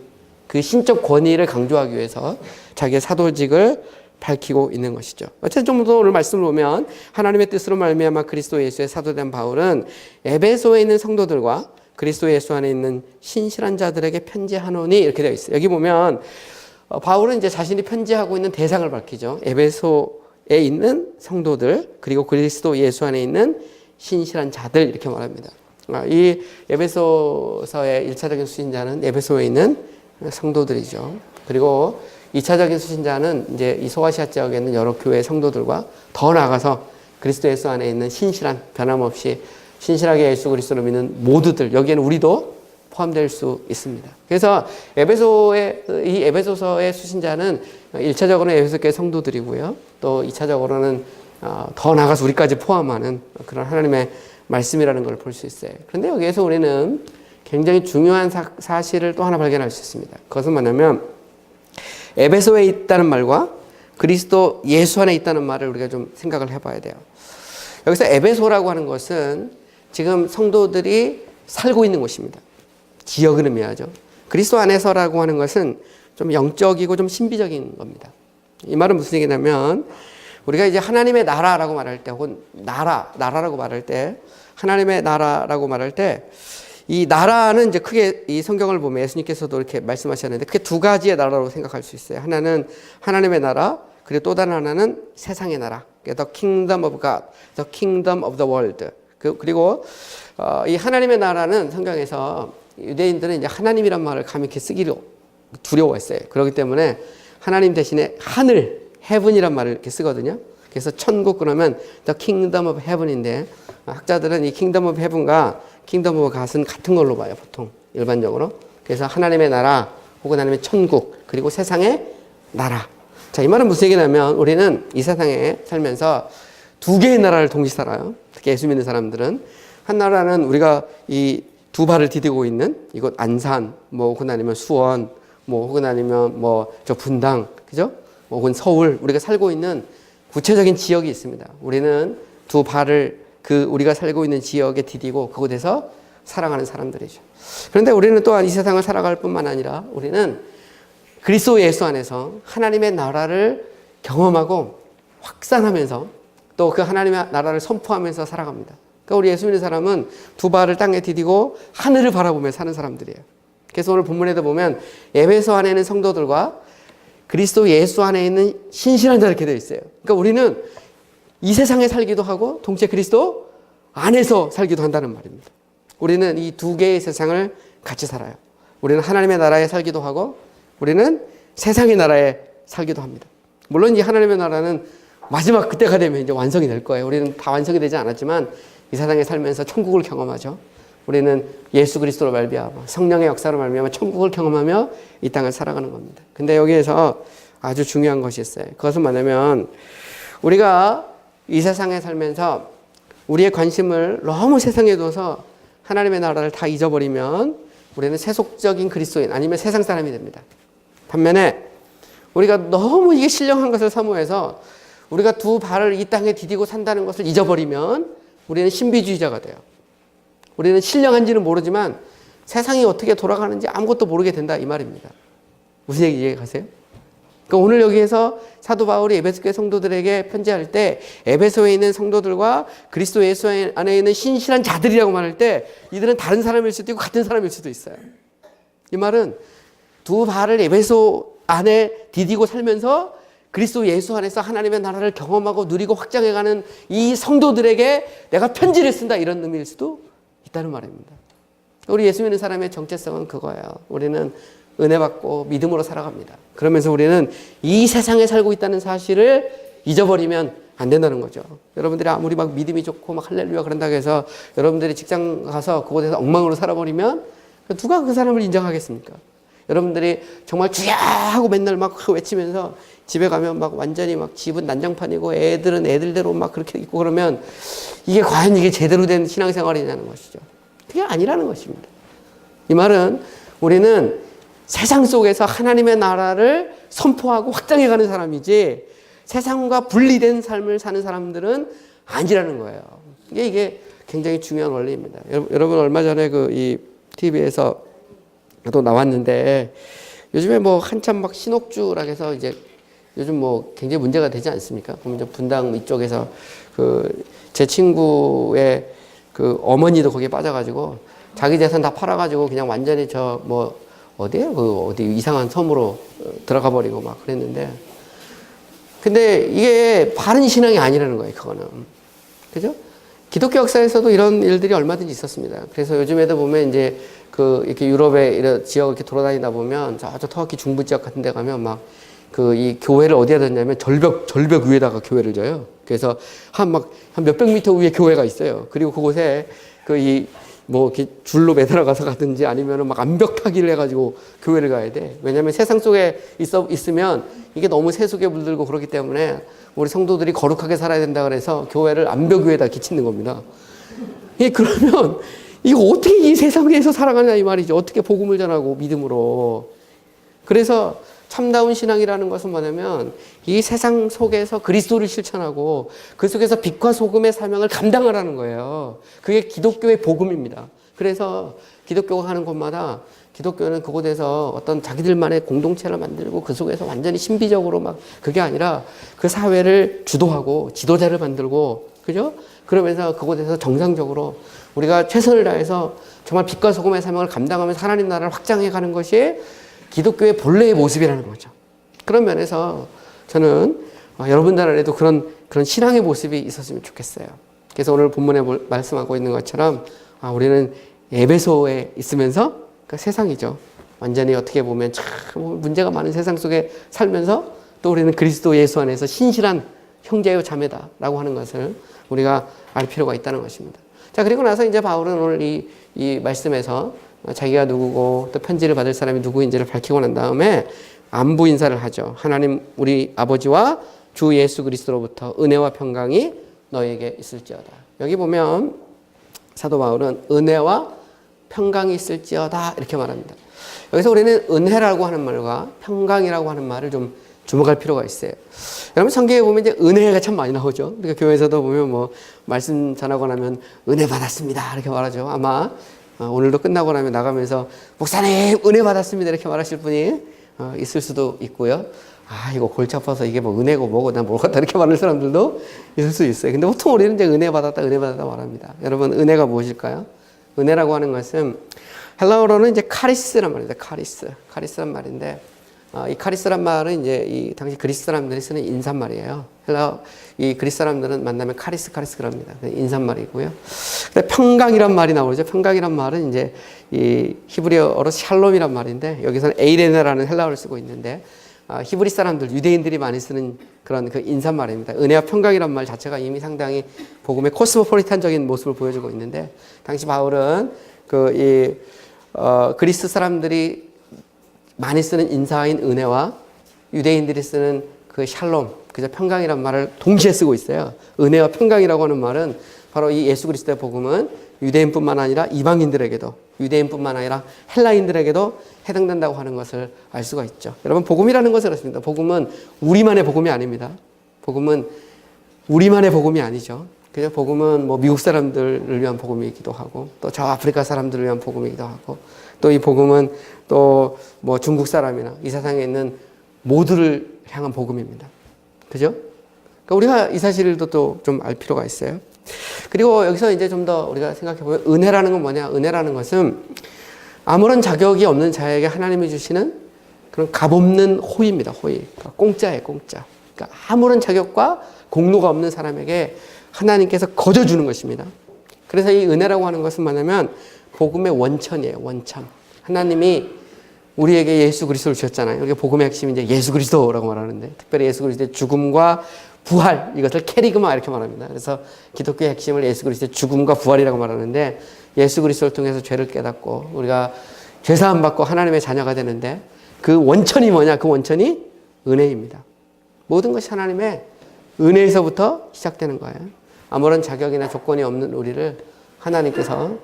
Speaker 2: 그 신적 권위를 강조하기 위해서 자기의 사도직을 밝히고 있는 것이죠. 어쨌든 좀 더 오늘 말씀을 보면 하나님의 뜻으로 말미암아 그리스도 예수의 사도된 바울은 에베소에 있는 성도들과 그리스도 예수 안에 있는 신실한 자들에게 편지하노니 이렇게 되어 있어요. 여기 보면 바울은 이제 자신이 편지하고 있는 대상을 밝히죠. 에베소에 있는 성도들 그리고 그리스도 예수 안에 있는 신실한 자들 이렇게 말합니다. 이 에베소서의 1차적인 수신자는 에베소에 있는 성도들이죠. 그리고 2차적인 수신자는 이제 이 소아시아 지역에 있는 여러 교회 성도들과 더 나아가서 그리스도 예수 안에 있는 신실한, 변함없이 신실하게 예수 그리스도를 믿는 모두들, 여기에는 우리도 포함될 수 있습니다. 그래서 이 에베소서의 수신자는 1차적으로는 에베소 교회 성도들이고요. 또 2차적으로는 더 나아가서 우리까지 포함하는 그런 하나님의 말씀이라는 걸 볼 수 있어요. 그런데 여기에서 우리는 굉장히 중요한 사실을 또 하나 발견할 수 있습니다. 그것은 뭐냐면 에베소에 있다는 말과 그리스도 예수 안에 있다는 말을 우리가 좀 생각을 해봐야 돼요. 여기서 에베소라고 하는 것은 지금 성도들이 살고 있는 곳입니다. 지역을 의미하죠. 그리스도 안에서라고 하는 것은 좀 영적이고 좀 신비적인 겁니다. 이 말은 무슨 얘기냐면 우리가 이제 하나님의 나라라고 말할 때 혹은 나라라고 말할 때 하나님의 나라라고 말할 때 이 나라는 이제 크게 이 성경을 보면 예수님께서도 이렇게 말씀하셨는데 크게 두 가지의 나라로 생각할 수 있어요. 하나는 하나님의 나라, 그리고 또 다른 하나는 세상의 나라. The kingdom of God, the kingdom of the world. 그리고 이 하나님의 나라는 성경에서 유대인들은 이제 하나님이란 말을 감히 이렇게 쓰기로 두려워했어요. 그렇기 때문에 하나님 대신에 하늘, heaven이란 말을 이렇게 쓰거든요. 그래서 천국 그러면 the kingdom of heaven인데 학자들은 이 kingdom of heaven과 kingdom of God은 같은 걸로 봐요. 보통 일반적으로. 그래서 하나님의 나라 혹은 하나님의 천국 그리고 세상의 나라. 자, 이 말은 무슨 얘기냐면 우리는 이 세상에 살면서 두 개의 나라를 동시에 살아요. 특히 예수 믿는 사람들은. 한 나라는 우리가 이 두 발을 디디고 있는 이곳 안산, 뭐 혹은 아니면 수원, 뭐 혹은 아니면 뭐 저 분당, 그죠? 혹은 서울, 우리가 살고 있는 구체적인 지역이 있습니다. 우리는 두 발을 우리가 살고 있는 지역에 디디고 그곳에서 살아가는 사람들이죠. 그런데 우리는 또한 이 세상을 살아갈 뿐만 아니라 우리는 그리스도 예수 안에서 하나님의 나라를 경험하고 확산하면서 또 그 하나님의 나라를 선포하면서 살아갑니다. 그러니까 우리 예수 믿는 사람은 두 발을 땅에 디디고 하늘을 바라보며 사는 사람들이에요. 그래서 오늘 본문에도 보면 에베소 안에 있는 성도들과 그리스도 예수 안에 있는 신실한 자 이렇게 되어 있어요. 그러니까 우리는 이 세상에 살기도 하고 동시에 그리스도 안에서 살기도 한다는 말입니다. 우리는 이 두 개의 세상을 같이 살아요. 우리는 하나님의 나라에 살기도 하고 우리는 세상의 나라에 살기도 합니다. 물론 이 하나님의 나라는 마지막 그때가 되면 이제 완성이 될 거예요. 우리는 다 완성이 되지 않았지만 이 세상에 살면서 천국을 경험하죠. 우리는 예수 그리스도로 말미암아 성령의 역사로 말미암아 천국을 경험하며 이 땅을 살아가는 겁니다. 근데 여기에서 아주 중요한 것이 있어요. 그것은 뭐냐면 우리가 이 세상에 살면서 우리의 관심을 너무 세상에 둬서 하나님의 나라를 다 잊어버리면 우리는 세속적인 그리스도인 아니면 세상 사람이 됩니다. 반면에 우리가 너무 이게 신령한 것을 사모해서 우리가 두 발을 이 땅에 디디고 산다는 것을 잊어버리면 우리는 신비주의자가 돼요. 우리는 신령한지는 모르지만 세상이 어떻게 돌아가는지 아무것도 모르게 된다 이 말입니다. 무슨 얘기 이해가세요? 그러니까 오늘 여기에서 사도 바울이 에베소 교회 성도들에게 편지할 때 에베소에 있는 성도들과 그리스도 예수 안에 있는 신실한 자들이라고 말할 때 이들은 다른 사람일 수도 있고 같은 사람일 수도 있어요. 이 말은 두 발을 에베소 안에 디디고 살면서 그리스도 예수 안에서 하나님의 나라를 경험하고 누리고 확장해가는 이 성도들에게 내가 편지를 쓴다 이런 의미일 수도 있다는 말입니다. 우리 예수 믿는 사람의 정체성은 그거예요. 우리는 은혜 받고 믿음으로 살아갑니다. 그러면서 우리는 이 세상에 살고 있다는 사실을 잊어버리면 안 된다는 거죠. 여러분들이 아무리 막 믿음이 좋고 막 할렐루야 그런다고 해서 여러분들이 직장 가서 그곳에서 엉망으로 살아버리면 누가 그 사람을 인정하겠습니까? 여러분들이 정말 주야 하고 맨날 막 외치면서 집에 가면 막 완전히 막 집은 난장판이고 애들은 애들대로 막 그렇게 있고 그러면 이게 과연 이게 제대로 된 신앙생활이냐는 것이죠. 그게 아니라는 것입니다. 이 말은 우리는 세상 속에서 하나님의 나라를 선포하고 확장해가는 사람이지 세상과 분리된 삶을 사는 사람들은 아니라는 거예요. 이게 굉장히 중요한 원리입니다. 여러분 얼마 전에 이 TV에서 또 나왔는데 요즘에 뭐 한참 막 신옥주라 해서 이제 요즘 뭐 굉장히 문제가 되지 않습니까? 그럼 이제 분당 이쪽에서 제 친구의 어머니도 거기에 빠져가지고 자기 재산 다 팔아가지고 그냥 완전히 어디에요? 어디 이상한 섬으로 들어가 버리고 막 그랬는데 근데 이게 바른 신앙이 아니라는 거예요, 그거는. 그죠? 기독교 역사에서도 이런 일들이 얼마든지 있었습니다. 그래서 요즘에도 보면 이제 이렇게 유럽의 이런 지역을 이렇게 돌아다니다 보면 저 터키 중부 지역 같은 데 가면 막 이 교회를 어디에 뒀냐면 절벽 위에다가 교회를 져요. 그래서 한 몇백 미터 위에 교회가 있어요. 그리고 그곳에 이렇게 줄로 매달아 가서 가든지 아니면은 막 암벽 타기를 해가지고 교회를 가야 돼. 왜냐면 세상 속에 있으면 이게 너무 세속에 물들고 그렇기 때문에 우리 성도들이 거룩하게 살아야 된다 그래서 교회를 암벽 위에다 기치는 겁니다. 그러면 이거 어떻게 이 세상에서 살아가냐 이 말이죠. 어떻게 복음을 전하고 믿음으로. 그래서 참다운 신앙이라는 것은 뭐냐면 이 세상 속에서 그리스도를 실천하고 그 속에서 빛과 소금의 사명을 감당하라는 거예요. 그게 기독교의 복음입니다. 그래서 기독교가 가는 곳마다 기독교는 그곳에서 어떤 자기들만의 공동체를 만들고 그 속에서 완전히 신비적으로 막 그게 아니라 그 사회를 주도하고 지도자를 만들고 그죠? 그러면서 그곳에서 정상적으로 우리가 최선을 다해서 정말 빛과 소금의 사명을 감당하면서 하나님 나라를 확장해 가는 것이 기독교의 본래의 모습이라는 거죠. 그런 면에서 저는 여러분들 안에도 그런 신앙의 모습이 있었으면 좋겠어요. 그래서 오늘 본문에 말씀하고 있는 것처럼 우리는 에베소에 있으면서 세상이죠. 완전히 어떻게 보면 참 문제가 많은 세상 속에 살면서 또 우리는 그리스도 예수 안에서 신실한 형제요 자매다라고 하는 것을 우리가 알 필요가 있다는 것입니다. 자, 그리고 나서 이제 바울은 오늘 이 말씀에서 자기가 누구고 또 편지를 받을 사람이 누구인지를 밝히고 난 다음에 안부 인사를 하죠. 하나님 우리 아버지와 주 예수 그리스도로부터 은혜와 평강이 너에게 있을지어다. 여기 보면 사도 바울은 은혜와 평강이 있을지어다 이렇게 말합니다. 여기서 우리는 은혜라고 하는 말과 평강이라고 하는 말을 좀 주목할 필요가 있어요. 여러분 성경에 보면 이제 은혜가 참 많이 나오죠. 그러니까 교회에서도 보면 말씀 전하고 나면 은혜 받았습니다 이렇게 말하죠. 아마 오늘도 끝나고 나면 나가면서 목사님 은혜 받았습니다 이렇게 말하실 분이 있을 수도 있고요. 이거 골치 아파서 이게 은혜고 뭐고 난 모르겠다 이렇게 말하는 사람들도 있을 수 있어요. 근데 보통 우리는 이제 은혜 받았다 말합니다. 여러분 은혜가 무엇일까요? 은혜라고 하는 것은 헬라어로는 이제 카리스란 말입니다. 카리스란 말인데 이 카리스란 말은 이제 이 당시 그리스 사람들이 쓰는 인사말이에요. 이 그리스 사람들은 만나면 카리스 그럽니다. 인사말이고요. 근데 평강이란 말이 나오죠. 평강이란 말은 이제 이 히브리어로 샬롬이란 말인데 여기서는 에이레네라는 헬라어를 쓰고 있는데 히브리 사람들 유대인들이 많이 쓰는 그런 인사말입니다. 은혜와 평강이란 말 자체가 이미 상당히 복음의 코스모폴리탄적인 모습을 보여주고 있는데 당시 바울은 그리스 사람들이 많이 쓰는 인사인 은혜와 유대인들이 쓰는 샬롬, 그저 평강이란 말을 동시에 쓰고 있어요. 은혜와 평강이라고 하는 말은 바로 이 예수 그리스도의 복음은 유대인뿐만 아니라 이방인들에게도 유대인뿐만 아니라 헬라인들에게도 해당된다고 하는 것을 알 수가 있죠. 여러분 복음이라는 것은 그렇습니다. 복음은 우리만의 복음이 아닙니다. 복음은 우리만의 복음이 아니죠. 그죠? 복음은 미국 사람들을 위한 복음이기도 하고 또 저 아프리카 사람들을 위한 복음이기도 하고 또 이 복음은 또 중국 사람이나 이 세상에 있는 모두를 향한 복음입니다. 그죠? 그러니까 우리가 이 사실도 또 좀 알 필요가 있어요. 그리고 여기서 이제 좀 더 우리가 생각해 보면 은혜라는 건 뭐냐? 은혜라는 것은 아무런 자격이 없는 자에게 하나님이 주시는 그런 값없는 호의입니다. 호의. 그러니까 공짜예요, 공짜. 그러니까 아무런 자격과 공로가 없는 사람에게 하나님께서 거저 주는 것입니다. 그래서 이 은혜라고 하는 것은 뭐냐면 복음의 원천이에요, 원천. 하나님이 우리에게 예수 그리스도를 주셨잖아요. 여기 복음의 핵심이 이제 예수 그리스도라고 말하는데, 특별히 예수 그리스도의 죽음과 부활, 이것을 캐리그마 이렇게 말합니다. 그래서 기독교의 핵심을 예수 그리스도의 죽음과 부활이라고 말하는데, 예수 그리스도를 통해서 죄를 깨닫고 우리가 죄사함 받고 하나님의 자녀가 되는데 그 원천이 뭐냐? 그 원천이 은혜입니다. 모든 것이 하나님의 은혜에서부터 시작되는 거예요. 아무런 자격이나 조건이 없는 우리를 하나님께서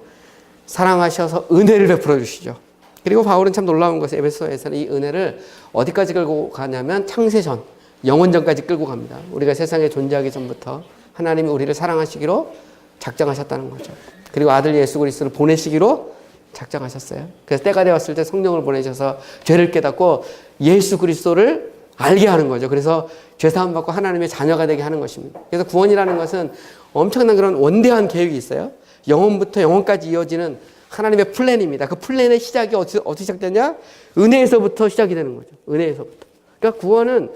Speaker 2: 사랑하셔서 은혜를 베풀어 주시죠. 그리고 바울은 참 놀라운 것이 에베소에서는 이 은혜를 어디까지 끌고 가냐면 창세전, 영원전까지 끌고 갑니다. 우리가 세상에 존재하기 전부터 하나님이 우리를 사랑하시기로 작정하셨다는 거죠. 그리고 아들 예수 그리스도를 보내시기로 작정하셨어요. 그래서 때가 되었을 때 성령을 보내셔서 죄를 깨닫고 예수 그리스도를 알게 하는 거죠. 그래서 죄사함 받고 하나님의 자녀가 되게 하는 것입니다. 그래서 구원이라는 것은 엄청난 그런 원대한 계획이 있어요. 영혼부터 영혼까지 이어지는 하나님의 플랜입니다. 그 플랜의 시작이 어떻게 시작되냐? 은혜에서부터 시작이 되는 거죠. 은혜에서부터. 그러니까 구원은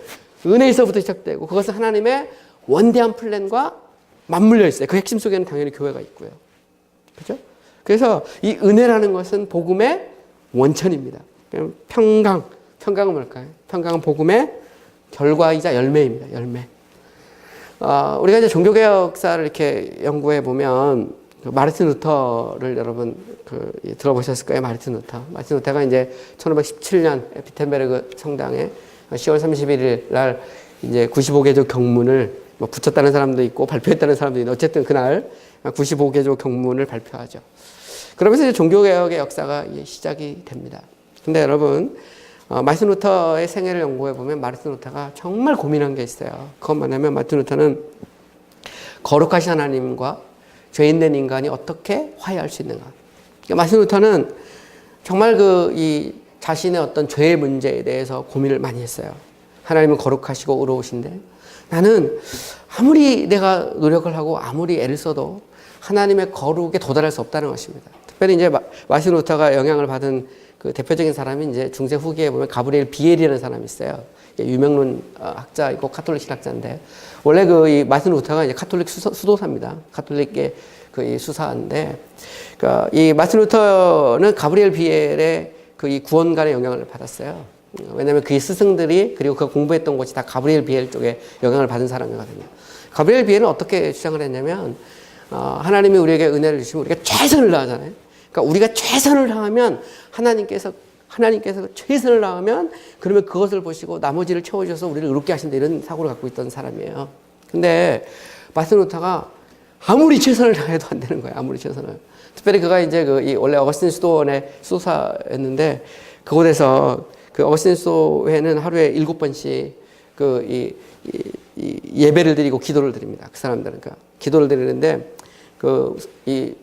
Speaker 2: 은혜에서부터 시작되고 그것은 하나님의 원대한 플랜과 맞물려 있어요. 그 핵심 속에는 당연히 교회가 있고요. 그렇죠? 그래서 이 은혜라는 것은 복음의 원천입니다. 평강은 뭘까요? 평강은 복음의 결과이자 열매입니다. 열매. 우리가 이제 종교개혁사를 이렇게 연구해 보면 그 마르틴 루터를 여러분 들어보셨을 거예요. 마르틴 루터가 이제 1517년 비텐베르그 성당에 10월 31일 날 이제 95개조 경문을 뭐 붙였다는 사람도 있고 발표했다는 사람도 있는데 어쨌든 그날 95개조 경문을 발표하죠. 그러면서 이제 종교개혁의 역사가 시작이 됩니다. 근데 여러분, 마르틴 루터의 생애를 연구해 보면 마르틴 루터가 정말 고민한 게 있어요. 그건 뭐냐면 마르틴 루터는 거룩하신 하나님과 죄인된 인간이 어떻게 화해할 수 있는가. 그러니까 마르틴 루터는 정말 이 자신의 어떤 죄의 문제에 대해서 고민을 많이 했어요. 하나님은 거룩하시고 의로우신데 나는 아무리 내가 노력을 하고 아무리 애를 써도 하나님의 거룩에 도달할 수 없다는 것입니다. 특별히 이제 마르틴 루터가 영향을 받은 그 대표적인 사람이 이제 중세 후기에 보면 가브리엘 비엘이라는 사람이 있어요. 유명론 학자이고 카톨릭 신학자인데 원래 이 마르틴 루터가 이제 카톨릭 수도사입니다. 카톨릭의 이 수사인데 그러니까 이 마르틴 루터는 가브리엘 비엘의 이 구원관의 영향을 받았어요. 왜냐하면 그의 스승들이 그리고 그가 공부했던 곳이 다 가브리엘 비엘 쪽에 영향을 받은 사람이거든요. 가브리엘 비엘은 어떻게 주장을 했냐면 하나님이 우리에게 은혜를 주시면 우리가 최선을 다하잖아요. 그러니까 우리가 최선을 다하면 하나님께서 최선을 다하면 그러면 그것을 보시고 나머지를 채워주셔서 우리를 의롭게 하신다 이런 사고를 갖고 있던 사람이에요. 근데 마르틴 루터가 아무리 최선을 다해도 안 되는 거예요. 아무리 최선을. 특별히 그가 이제 원래 어거스틴 수도원의 수도사였는데 그곳에서 그 어거스틴 수도회는 하루에 7번씩 예배를 드리고 기도를 드립니다. 그 사람들은 기도를 드리는데 이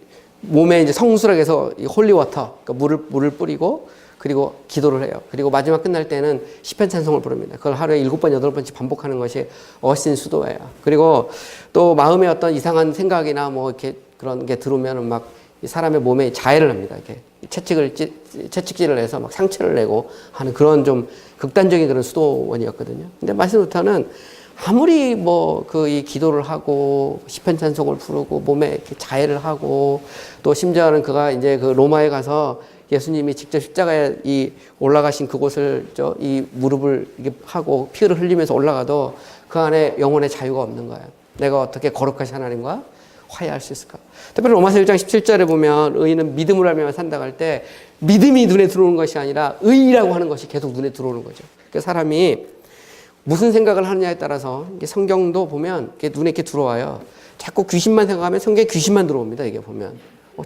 Speaker 2: 몸에 이제 성수라고 해서 이 홀리워터 그러니까 물을 뿌리고 그리고 기도를 해요. 그리고 마지막 끝날 때는 시편 찬송을 부릅니다. 그걸 하루에 7번, 8번씩 반복하는 것이 어거스틴 수도예요. 그리고 또 마음에 어떤 이상한 생각이나 뭐 이렇게 그런 게 들어오면 막 사람의 몸에 자해를 합니다. 이렇게 채찍질을 해서 막 상처를 내고 하는 그런 좀 극단적인 그런 수도원이었거든요. 근데 마르틴 루터는 아무리 이 기도를 하고 시편 찬송을 부르고 몸에 이렇게 자해를 하고 또 심지어는 그가 이제 로마에 가서 예수님이 직접 십자가에 올라가신 그곳을 이 무릎을 이렇게 하고 피를 흘리면서 올라가도 그 안에 영혼의 자유가 없는 거예요. 내가 어떻게 거룩하신 하나님과 화해할 수 있을까? 특별히 로마서 1장 17절에 보면 의인은 믿음으로 하며 산다고 할 때 믿음이 눈에 들어오는 것이 아니라 의라고 하는 것이 계속 눈에 들어오는 거죠. 그러니까 사람이 무슨 생각을 하느냐에 따라서 성경도 보면 눈에 이렇게 들어와요. 자꾸 귀신만 생각하면 성경에 귀신만 들어옵니다. 이게 보면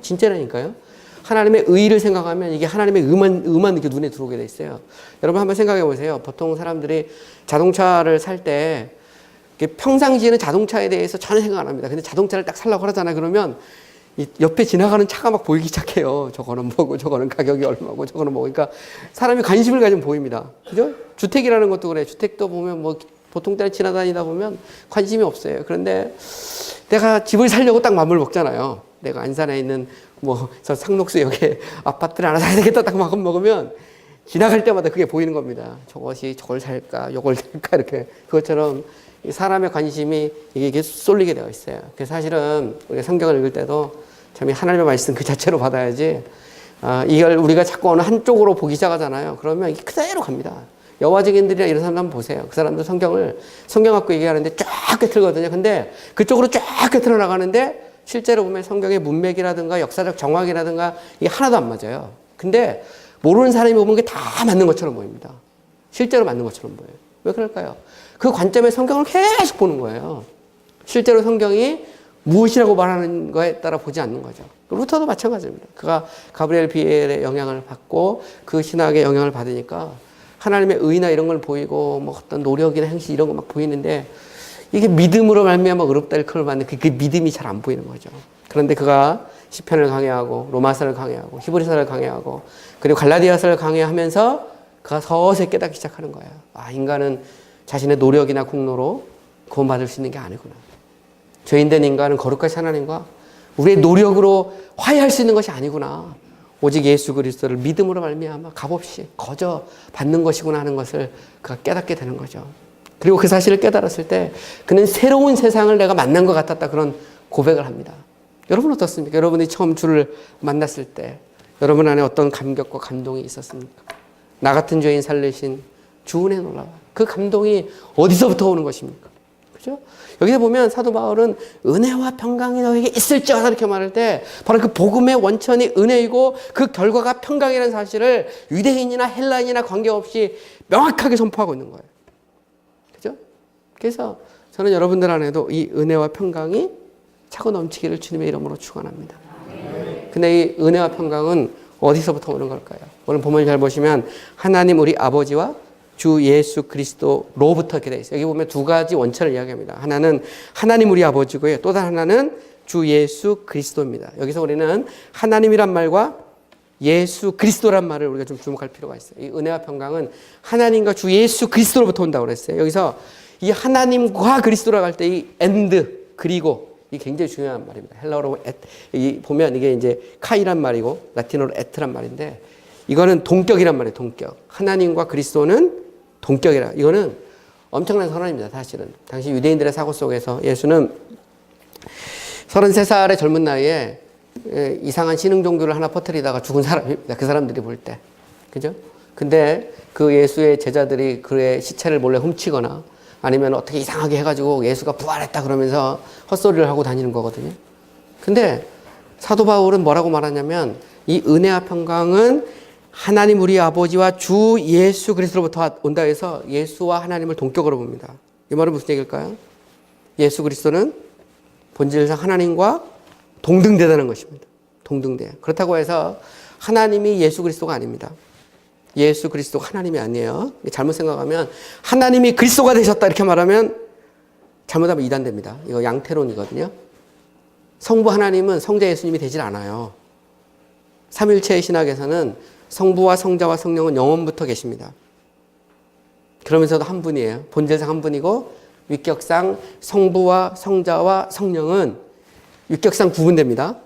Speaker 2: 진짜라니까요. 하나님의 의를 생각하면 이게 하나님의 의만 이렇게 눈에 들어오게 돼 있어요. 여러분 한번 생각해 보세요. 보통 사람들이 자동차를 살 때 평상시에는 자동차에 대해서 전혀 생각 안 합니다. 근데 자동차를 딱 살려고 그러잖아요. 그러면 옆에 지나가는 차가 막 보이기 시작해요. 저거는 뭐고, 저거는 가격이 얼마고, 저거는 뭐고. 그러니까 사람이 관심을 가지면 보입니다. 그죠? 주택이라는 것도 그래. 주택도 보면 보통 때는 지나다니다 보면 관심이 없어요. 그런데 내가 집을 살려고 딱 마음을 먹잖아요. 내가 안산에 있는 저 상록수역에 아파트를 하나 사야 되겠다 딱 마음 먹으면 지나갈 때마다 그게 보이는 겁니다. 저걸 살까, 요걸 살까, 이렇게. 그것처럼 사람의 관심이 이게 쏠리게 되어 있어요. 그래서 사실은 우리가 성경을 읽을 때도 참 하나님의 말씀 그 자체로 받아야지, 이걸 우리가 자꾸 어느 한쪽으로 보기 시작하잖아요. 그러면 이게 그대로 갑니다. 여호와 증인들이나 이런 사람들 한번 보세요. 그 사람들 성경 갖고 얘기하는데 쫙 꿰틀거든요. 근데 그쪽으로 쫙 꿰틀어 나가는데 실제로 보면 성경의 문맥이라든가 역사적 정확이라든가 이게 하나도 안 맞아요. 근데 모르는 사람이 보면 게 다 맞는 것처럼 보입니다. 실제로 맞는 것처럼 보여요. 왜 그럴까요? 그 관점에 성경을 계속 보는 거예요. 실제로 성경이 무엇이라고 말하는 거에 따라 보지 않는 거죠. 루터도 마찬가지입니다. 그가 가브리엘 비엘의 영향을 받고 그 신학의 영향을 받으니까 하나님의 의나 이런 걸 보이고 뭐 어떤 노력이나 행실 이런 거 막 보이는데 이게 믿음으로 말미암아 의롭다 일컬을 받는 그 믿음이 잘 안 보이는 거죠. 그런데 그가 시편을 강해하고 로마서를 강해하고 히브리서를 강해하고 그리고 갈라디아서를 강해하면서 그가 서서히 깨닫기 시작하는 거예요. 아, 인간은 자신의 노력이나 공로로 구원받을 수 있는 게 아니구나. 죄인된 인간은 거룩하신 하나님과 우리의 노력으로 화해할 수 있는 것이 아니구나. 오직 예수 그리스도를 믿음으로 말미암아 값없이 거저 받는 것이구나 하는 것을 그가 깨닫게 되는 거죠. 그리고 그 사실을 깨달았을 때 그는 새로운 세상을 내가 만난 것 같았다 그런 고백을 합니다. 여러분 어떻습니까? 여러분이 처음 주를 만났을 때 여러분 안에 어떤 감격과 감동이 있었습니까? 나 같은 죄인 살리신 주 은혜 놀라워. 그 감동이 어디서부터 오는 것입니까? 그죠? 여기서 보면 사도 바울은 은혜와 평강이 너에게 있을지어다 이렇게 말할 때 바로 그 복음의 원천이 은혜이고 그 결과가 평강이라는 사실을 유대인이나 헬라인이나 관계없이 명확하게 선포하고 있는 거예요. 그죠? 그래서 저는 여러분들 안에도 이 은혜와 평강이 차고 넘치기를 주님의 이름으로 축원합니다. 근데 이 은혜와 평강은 어디서부터 오는 걸까요? 오늘 본문 잘 보시면 하나님 우리 아버지와 주 예수 그리스도로부터 이렇게 되어 있어요. 여기 보면 두 가지 원천을 이야기합니다. 하나는 하나님 우리 아버지고요. 또 다른 하나는 주 예수 그리스도입니다. 여기서 우리는 하나님이란 말과 예수 그리스도란 말을 우리가 좀 주목할 필요가 있어요. 이 은혜와 평강은 하나님과 주 예수 그리스도로부터 온다고 그랬어요. 여기서 이 하나님과 그리스도라고 할 때 이 and 그리고 이 굉장히 중요한 말입니다. 헬라어로 보면 이게 이제 카이란 말이고 라틴어로 에트란 말인데 이거는 동격이란 말이에요. 동격. 하나님과 그리스도는 동격이라. 이거는 엄청난 선언입니다. 사실은. 당시 유대인들의 사고 속에서 예수는 33살의 젊은 나이에 이상한 신흥 종교를 하나 퍼뜨리다가 죽은 사람입니다. 그 사람들이 볼 때. 그죠? 근데 그 예수의 제자들이 그의 시체를 몰래 훔치거나 아니면 어떻게 이상하게 해가지고 예수가 부활했다 그러면서 헛소리를 하고 다니는 거거든요. 근데 사도 바울은 뭐라고 말하냐면 이 은혜와 평강은 하나님 우리 아버지와 주 예수 그리스도로부터 온다 해서 예수와 하나님을 동격으로 봅니다. 이 말은 무슨 얘기일까요? 예수 그리스도는 본질상 하나님과 동등되다는 것입니다. 동등돼요. 그렇다고 해서 하나님이 예수 그리스도가 아닙니다. 예수 그리스도가 하나님이 아니에요. 잘못 생각하면 하나님이 그리스도가 되셨다 이렇게 말하면 잘못하면 이단됩니다. 이거 양태론이거든요. 성부 하나님은 성자 예수님이 되질 않아요. 삼일체의 신학에서는 성부와 성자와 성령은 영원부터 계십니다. 그러면서도 한 분이에요. 본질상 한 분이고 위격상 성부와 성자와 성령은 위격상 구분됩니다.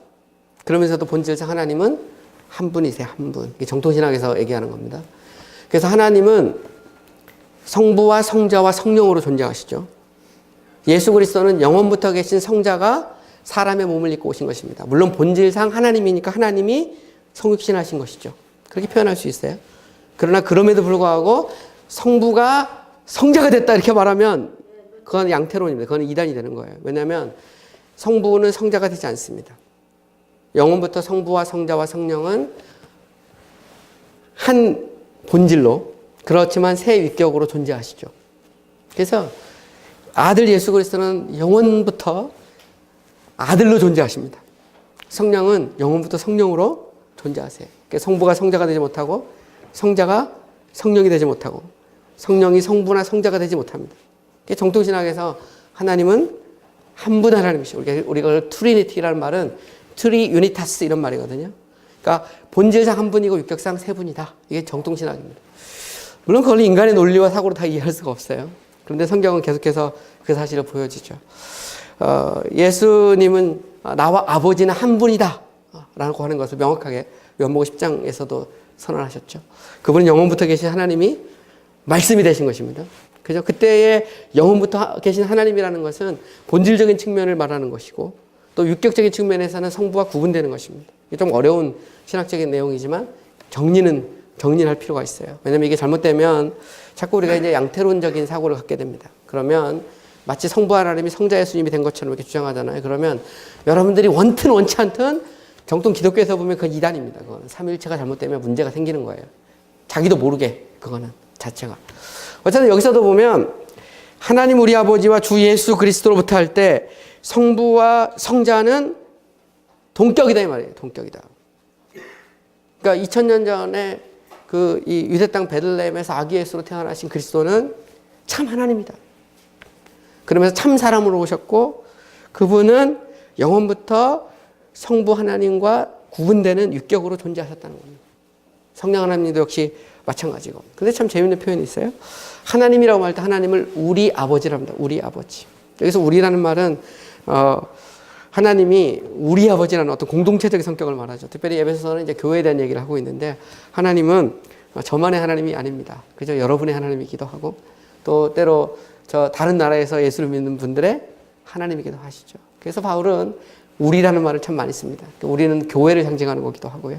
Speaker 2: 그러면서도 본질상 하나님은 한 분이세요. 한 분. 이게 정통신학에서 얘기하는 겁니다. 그래서 하나님은 성부와 성자와 성령으로 존재하시죠. 예수 그리스도는 영원부터 계신 성자가 사람의 몸을 입고 오신 것입니다. 물론 본질상 하나님이니까 하나님이 성육신하신 것이죠. 그렇게 표현할 수 있어요. 그러나 그럼에도 불구하고 성부가 성자가 됐다 이렇게 말하면 그건 양태론입니다. 그건 이단이 되는 거예요. 왜냐하면 성부는 성자가 되지 않습니다. 영원부터 성부와 성자와 성령은 한 본질로 그렇지만 새 위격으로 존재하시죠. 그래서 아들 예수 그리스도는 영원부터 아들로 존재하십니다. 성령은 영원부터 성령으로 존재하세요. 그러니까 성부가 성자가 되지 못하고 성자가 성령이 되지 못하고 성령이 성부나 성자가 되지 못합니다. 정통신학에서 하나님은 한 분 하나님이시죠. 우리가 트리니티라는 말은 트리유니타스 이런 말이거든요. 그러니까 본질상 한 분이고 육격상 세 분이다. 이게 정통신학입니다. 물론 그걸 인간의 논리와 사고로 다 이해할 수가 없어요. 그런데 성경은 계속해서 그 사실을 보여주죠. 예수님은 나와 아버지는 한 분이다 라고 하는 것을 명확하게 요한복음 10장에서도 선언하셨죠. 그분은 영원부터 계신 하나님이 말씀이 되신 것입니다. 그죠? 그때의 영원부터 계신 하나님이라는 것은 본질적인 측면을 말하는 것이고 또 육격적인 측면에서는 성부와 구분되는 것입니다. 이게 좀 어려운 신학적인 내용이지만 정리할 필요가 있어요. 왜냐하면 이게 잘못되면 자꾸 우리가 이제 양태론적인 사고를 갖게 됩니다. 그러면 마치 성부 하나님이 성자 예수님이 된 것처럼 이렇게 주장하잖아요. 그러면 여러분들이 원튼 원치 않든 정통 기독교에서 보면 그건 이단입니다. 그건 삼위일체가 잘못되면 문제가 생기는 거예요. 자기도 모르게 그거는 자체가. 어쨌든 여기서도 보면 하나님 우리 아버지와 주 예수 그리스도로부터 할 때 성부와 성자는 동격이다 이 말이에요. 동격이다. 그러니까 2000년 전에 그 이 유대 땅 베들레헴에서 아기 예수로 태어나신 그리스도는 참 하나님이다. 그러면서 참 사람으로 오셨고 그분은 영원부터 성부 하나님과 구분되는 육격으로 존재하셨다는 겁니다. 성령 하나님도 역시 마찬가지고. 근데 참 재밌는 표현이 있어요. 하나님이라고 할 때 하나님을 우리 아버지라고 합니다. 우리 아버지. 여기서 우리라는 말은 하나님이 우리 아버지라는 어떤 공동체적인 성격을 말하죠. 특별히 에베소서는 이제 교회에 대한 얘기를 하고 있는데 하나님은 저만의 하나님이 아닙니다. 그저 여러분의 하나님이기도 하고 또 때로 저 다른 나라에서 예수를 믿는 분들의 하나님이기도 하시죠. 그래서 바울은 우리라는 말을 참 많이 씁니다. 우리는 교회를 상징하는 거기도 하고요.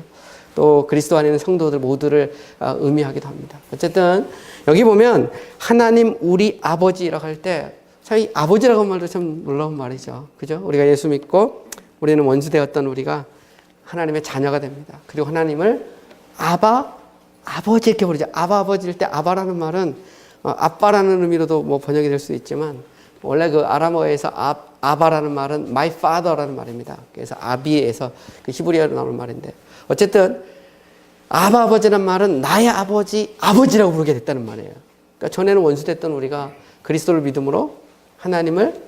Speaker 2: 또 그리스도 안에 있는 성도들 모두를 의미하기도 합니다. 어쨌든 여기 보면 하나님 우리 아버지라고 할 때 참 이 아버지라고 하는 말도 참 놀라운 말이죠. 그죠? 우리가 예수 믿고 우리는 원수되었던 우리가 하나님의 자녀가 됩니다. 그리고 하나님을 아바, 아버지 이렇게 부르죠. 아바 아버지일 때 아바라는 말은 아빠라는 의미로도 뭐 번역이 될 수 있지만 원래 그 아람어에서 아바라는 말은 my father라는 말입니다. 그래서 아비에서 그 히브리어로 나오는 말인데 어쨌든 아바 아버지라는 말은 나의 아버지, 아버지라고 부르게 됐다는 말이에요. 그러니까 전에는 원수됐던 우리가 그리스도를 믿음으로 하나님을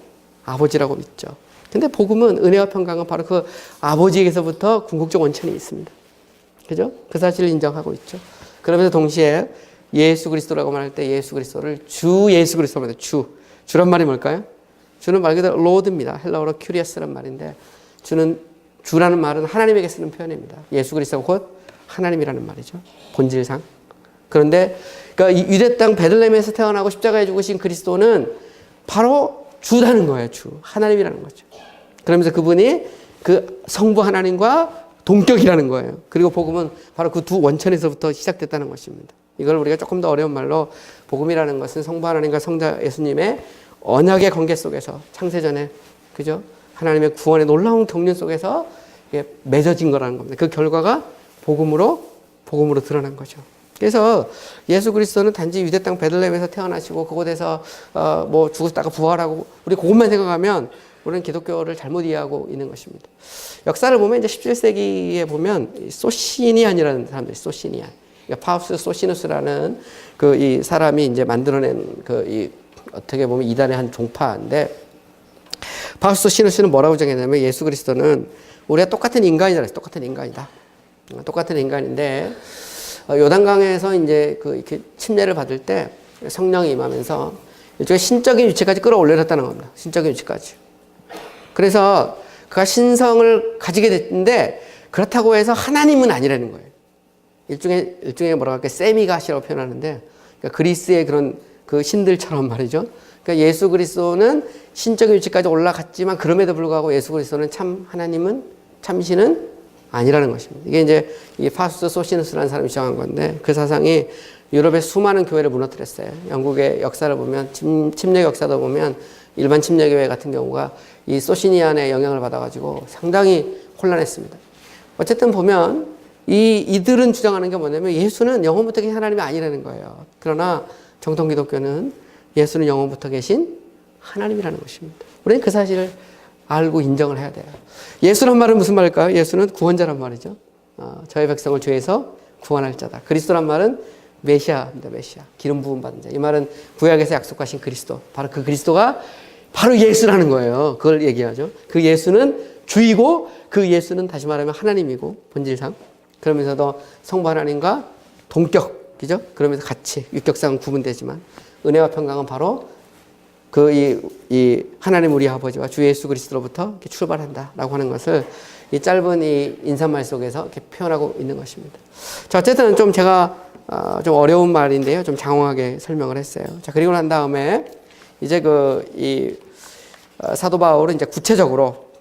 Speaker 2: 아버지라고 믿죠. 근데 복음은 은혜와 평강은 바로 그 아버지에게서부터 궁극적 원천이 있습니다. 그죠? 그 사실을 인정하고 있죠. 그러면서 동시에 예수 그리스도라고 말할 때 예수 그리스도를 주 예수 그리스도로 말해요. 주란 말이 뭘까요? 주는 말 그대로 로드입니다. 헬라어로 큐리어스란 말인데 주라는 말은 하나님에게 쓰는 표현입니다. 예수 그리스도가 곧 하나님이라는 말이죠. 본질상. 그런데 그러니까 유대 땅 베들레헴에서 태어나고 십자가에 죽으신 그리스도는 바로 주라는 거예요. 주. 하나님이라는 거죠. 그러면서 그분이 그 성부 하나님과 동격이라는 거예요. 그리고 복음은 바로 그 두 원천에서부터 시작됐다는 것입니다. 이걸 우리가 조금 더 어려운 말로 복음이라는 것은 성부 하나님과 성자 예수님의 언약의 관계 속에서 창세전에 그죠? 하나님의 구원의 놀라운 경륜 속에서 맺어진 거라는 겁니다. 그 결과가 복음으로 드러난 거죠. 그래서 예수 그리스도는 단지 유대 땅 베들레헴에서 태어나시고 그곳에서 뭐 죽었다가 부활하고 우리 그것만 생각하면 우리는 기독교를 잘못 이해하고 있는 것입니다. 역사를 보면 이제 17세기에 보면 소시니안이라는 사람들이 소시니안. 그러니까 파우스 소시누스라는 그 이 사람이 이제 만들어낸 그 이 어떻게 보면 이단의 한 종파인데 파우스 소시누스는 뭐라고 정했냐면 예수 그리스도는 우리가 똑같은 인간이다. 똑같은 인간이다. 똑같은 인간인데 요단강에서 이제 그 이렇게 침례를 받을 때 성령이 임하면서 일종의 신적인 위치까지 끌어올려졌다는 겁니다. 신적인 위치까지. 그래서 그가 신성을 가지게 됐는데 그렇다고 해서 하나님은 아니라는 거예요. 일종의 뭐라고 할까 세미갓이라고 표현하는데 그러니까 그리스의 그런 그 신들처럼 말이죠. 그러니까 예수 그리스도는 신적인 위치까지 올라갔지만 그럼에도 불구하고 예수 그리스도는 참 하나님은 참신은 아니라는 것입니다. 이게 이제 이 파우스트 소시누스라는 사람이 주장한 건데 그 사상이 유럽의 수많은 교회를 무너뜨렸어요. 영국의 역사를 보면 침례 역사도 보면 일반 침례교회 같은 경우가 이 소시니안의 영향을 받아가지고 상당히 혼란했습니다. 어쨌든 보면 이들은 주장하는 게 뭐냐면 예수는 영원부터 계신 하나님이 아니라는 거예요. 그러나 정통 기독교는 예수는 영원부터 계신 하나님이라는 것입니다. 우리는 그 사실을 알고 인정을 해야 돼요. 예수란 말은 무슨 말일까요? 예수는 구원자란 말이죠. 저의 백성을 죄에서 구원할 자다. 그리스도란 말은 메시아입니다. 메시아. 기름 부음 받은 자. 이 말은 구약에서 약속하신 그리스도. 바로 그 그리스도가 바로 예수라는 거예요. 그걸 얘기하죠. 그 예수는 주이고 그 예수는 다시 말하면 하나님이고 본질상. 그러면서도 성부 하나님과 동격이죠. 그러면서 같이 육격상은 구분되지만 은혜와 평강은 바로 이 하나님 우리 아버지와 주 예수 그리스도로부터 이렇게 출발한다라고 하는 것을 이 짧은 이 인사말 속에서 이렇게 표현하고 있는 것입니다. 자, 어쨌든 좀 제가 좀 어려운 말인데요. 좀 장황하게 설명을 했어요. 자, 그리고 난 다음에 이제 이 사도 바울은 이제 구체적으로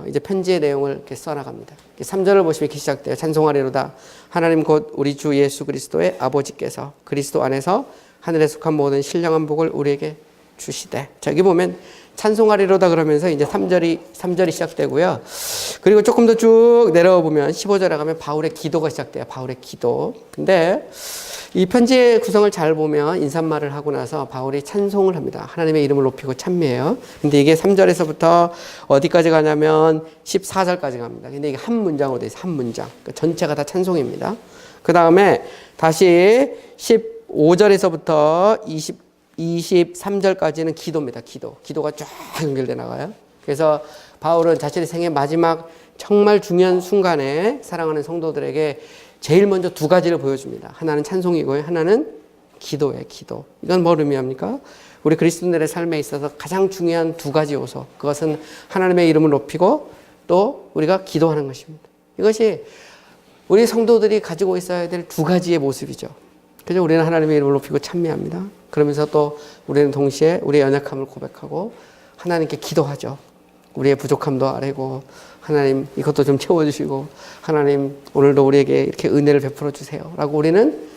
Speaker 2: 이제 편지의 내용을 이렇게 써나갑니다. 3절을 보시면 이렇게 시작돼요. 찬송하리로다. 하나님 곧 우리 주 예수 그리스도의 아버지께서 그리스도 안에서 하늘에 속한 모든 신령한 복을 우리에게 주시되. 자, 여기 보면 찬송하리로다 그러면서 이제 3절이 시작되고요. 그리고 조금 더 쭉 내려와 보면 15절에 가면 바울의 기도가 시작돼요. 바울의 기도. 근데 이 편지의 구성을 잘 보면 인사말을 하고 나서 바울이 찬송을 합니다. 하나님의 이름을 높이고 찬미해요. 근데 이게 3절에서부터 어디까지 가냐면 14절까지 갑니다. 근데 이게 한 문장으로 돼 있어요. 한 문장. 그러니까 전체가 다 찬송입니다. 그 다음에 다시 15절에서부터 23절까지는 기도입니다. 기도가 쫙 연결돼 나가요. 그래서 바울은 자신의 생애 마지막 정말 중요한 순간에 사랑하는 성도들에게 제일 먼저 두 가지를 보여줍니다. 하나는 찬송이고요. 하나는 기도예요. 기도. 이건 뭘 의미합니까? 우리 그리스도인들의 삶에 있어서 가장 중요한 두 가지 요소. 그것은 하나님의 이름을 높이고 또 우리가 기도하는 것입니다. 이것이 우리 성도들이 가지고 있어야 될 두 가지의 모습이죠. 그래서 우리는 하나님의 이름을 높이고 찬미합니다. 그러면서 또 우리는 동시에 우리의 연약함을 고백하고 하나님께 기도하죠. 우리의 부족함도 아뢰고 하나님 이것도 좀 채워주시고 하나님 오늘도 우리에게 이렇게 은혜를 베풀어 주세요 라고 우리는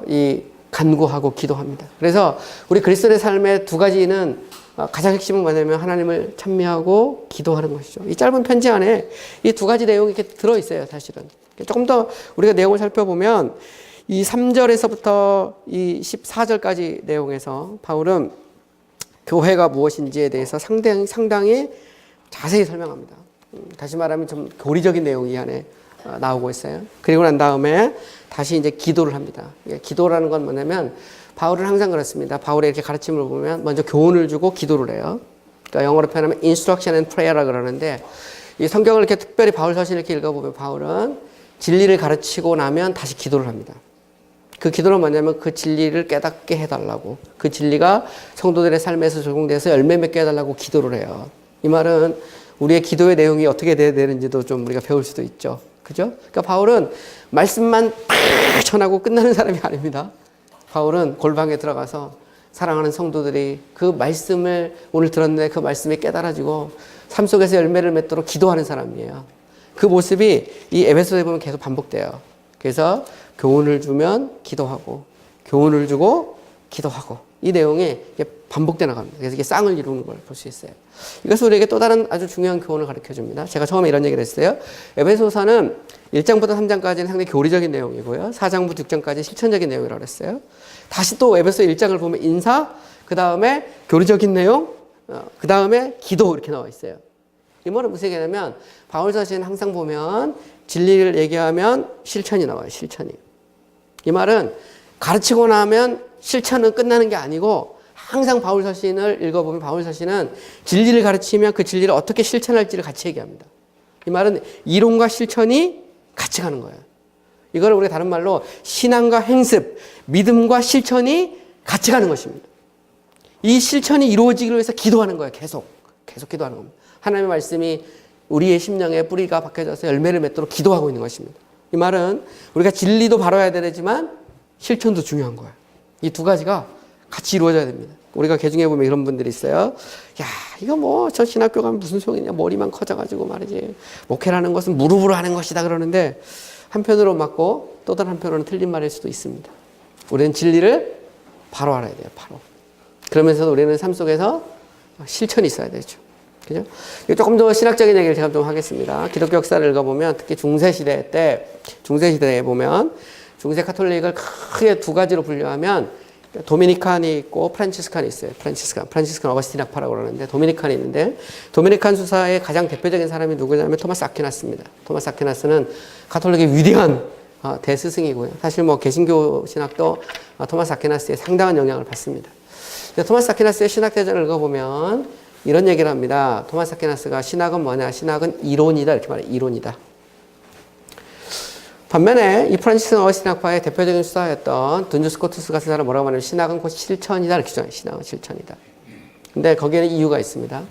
Speaker 2: 이 간구하고 기도합니다. 그래서 우리 그리스도의 삶의 두 가지는 가장 핵심은 뭐냐면 하나님을 찬미하고 기도하는 것이죠. 이 짧은 편지 안에 이 두 가지 내용이 이렇게 들어있어요. 사실은 조금 더 우리가 내용을 살펴보면 이 3절에서부터 이 14절까지 내용에서 바울은 교회가 무엇인지에 대해서 상당히 자세히 설명합니다. 다시 말하면 좀 교리적인 내용이 이 안에 나오고 있어요. 그리고 난 다음에 다시 이제 기도를 합니다. 기도라는 건 뭐냐면 바울은 항상 그렇습니다. 바울의 이렇게 가르침을 보면 먼저 교훈을 주고 기도를 해요. 그러니까 영어로 표현하면 instruction and prayer라 그러는데 이 성경을 이렇게 특별히 바울 서신을 이렇게 읽어보면 바울은 진리를 가르치고 나면 다시 기도를 합니다. 그 기도는 뭐냐면 그 진리를 깨닫게 해달라고, 그 진리가 성도들의 삶에서 적용돼서 열매 맺게 해달라고 기도를 해요. 이 말은 우리의 기도의 내용이 어떻게 돼야 되는지도 좀 우리가 배울 수도 있죠. 그죠? 그러니까 바울은 말씀만 팍 전하고 끝나는 사람이 아닙니다. 바울은 골방에 들어가서 사랑하는 성도들이 그 말씀을 오늘 들었는데 그 말씀이 깨달아지고 삶 속에서 열매를 맺도록 기도하는 사람이에요. 그 모습이 이 에베소서에 보면 계속 반복돼요. 그래서 교훈을 주면 기도하고, 교훈을 주고 기도하고, 이 내용이 반복돼 나갑니다. 그래서 이게 쌍을 이루는 걸 볼 수 있어요. 이것은 우리에게 또 다른 아주 중요한 교훈을 가르쳐 줍니다. 제가 처음에 이런 얘기를 했어요. 에베소서는 1장부터 3장까지는 상당히 교리적인 내용이고요. 4장부터 6장까지 실천적인 내용이라고 했어요. 다시 또 에베소 1장을 보면 인사, 그 다음에 교리적인 내용, 그 다음에 기도 이렇게 나와 있어요. 이 말은 무슨 얘기냐면 바울 서신 항상 보면 진리를 얘기하면 실천이 나와요. 실천이. 이 말은 가르치고 나면 실천은 끝나는 게 아니고 항상 바울 서신을 읽어보면 바울 서신은 진리를 가르치면 그 진리를 어떻게 실천할지를 같이 얘기합니다. 이 말은 이론과 실천이 같이 가는 거예요. 이걸 우리가 다른 말로 신앙과 행습, 믿음과 실천이 같이 가는 것입니다. 이 실천이 이루어지기 위해서 기도하는 거예요. 계속 기도하는 겁니다. 하나님의 말씀이 우리의 심령에 뿌리가 박혀져서 열매를 맺도록 기도하고 있는 것입니다. 이 말은 우리가 진리도 바라야 되지만 실천도 중요한 거예요. 이 두 가지가 같이 이루어져야 됩니다. 우리가 개중에 보면 이런 분들이 있어요. 야, 이거 뭐 저 신학교 가면 무슨 소용이냐. 머리만 커져가지고 말이지. 목회라는 것은 무릎으로 하는 것이다 그러는데 한편으로 맞고 또 다른 한편으로는 틀린 말일 수도 있습니다. 우리는 진리를 바로 알아야 돼요. 바로. 그러면서 우리는 삶 속에서 실천이 있어야 되죠. 그죠? 조금 더 신학적인 얘기를 제가 좀 하겠습니다. 기독교 역사를 읽어보면 특히 중세시대에 보면 중세 카톨릭을 크게 두 가지로 분류하면 도미니칸이 있고 프란치스칸이 있어요. 프란치스칸 어거스틴 학파라고 그러는데 도미니칸이 있는데 도미니칸 수사의 가장 대표적인 사람이 누구냐면 토마스 아퀴나스입니다. 토마스 아퀴나스는 가톨릭의 위대한 대스승이고요. 사실 뭐 개신교 신학도 토마스 아퀴나스의 상당한 영향을 받습니다. 토마스 아퀴나스의 신학대전을 읽어보면 이런 얘기를 합니다. 토마스 아퀴나스가 신학은 뭐냐? 신학은 이론이다. 이렇게 말해요. 이론이다. 반면에 이 프란치스칸 어거스틴 학파의 대표적인 수사였던 둔주 스코투스 같은 사람은 뭐라고 하냐면 신학은 곧 실천이다. 이렇게 주장해요. 신학은 실천이다. 근데 거기에는 이유가 있습니다.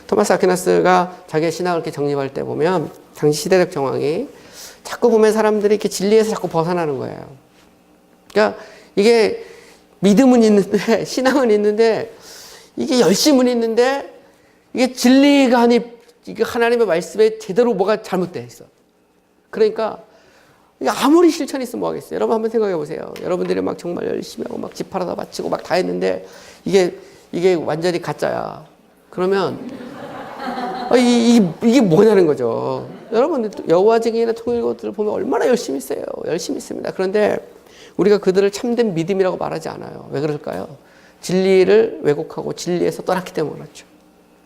Speaker 2: 토마스 아퀴나스가 자기의 신학을 이렇게 정립할 때 보면 당시 시대적 정황이 자꾸 보면 사람들이 이렇게 진리에서 자꾸 벗어나는 거예요. 그러니까 이게 믿음은 있는데 신앙은 있는데 이게 열심은 있는데 이게 진리가 아니 이게 하나님의 말씀에 제대로 뭐가 잘못돼 있어. 그러니까 아무리 실천이 있으면 뭐하겠어요. 여러분 한번 생각해 보세요. 여러분들이 막 정말 열심히 하고 막 집 팔아다 바치고 막 다 했는데 이게 완전히 가짜야. 그러면 이게 뭐냐는 거죠. 여러분 여호와 증인이나 통일교들을 보면 얼마나 열심히 있어요. 열심히 있습니다. 그런데 우리가 그들을 참된 믿음이라고 말하지 않아요. 왜 그럴까요? 진리를 왜곡하고 진리에서 떠났기 때문에 그렇죠.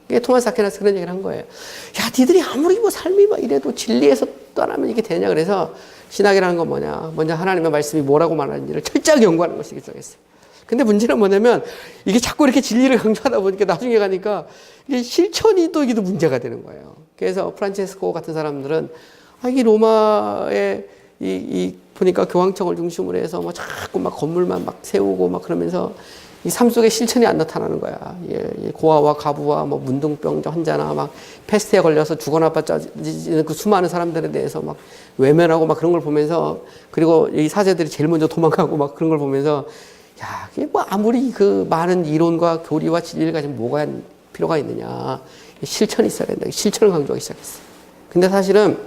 Speaker 2: 이게 토마스 아퀴나스 그런 얘기를 한 거예요. 야, 니들이 아무리 뭐 삶이 막 이래도 진리에서 떠나면 이게 되냐. 그래서 신학이라는 건 뭐냐. 먼저 하나님의 말씀이 뭐라고 말하는지를 철저하게 연구하는 것이 필요했어요. 근데 문제는 뭐냐면 이게 자꾸 이렇게 진리를 강조하다 보니까 나중에 가니까 이게 실천이 또 이게 문제가 되는 거예요. 그래서 프란체스코 같은 사람들은 이 로마의 보니까 교황청을 중심으로 해서 뭐 자꾸 막 건물만 막 세우고 막 그러면서 이 삶 속에 실천이 안 나타나는 거야. 고아와 가부와 뭐 문둥병 환자나 막 패스트에 걸려서 죽어나 빠져지는 그 수많은 사람들에 대해서 막 외면하고 막 그런 걸 보면서 그리고 이 사제들이 제일 먼저 도망가고 막 그런 걸 보면서 야, 이게 뭐 아무리 그 많은 이론과 교리와 진리를 가지면 뭐가 필요가 있느냐. 실천이 있어야 된다. 실천을 강조하기 시작했어요. 근데 사실은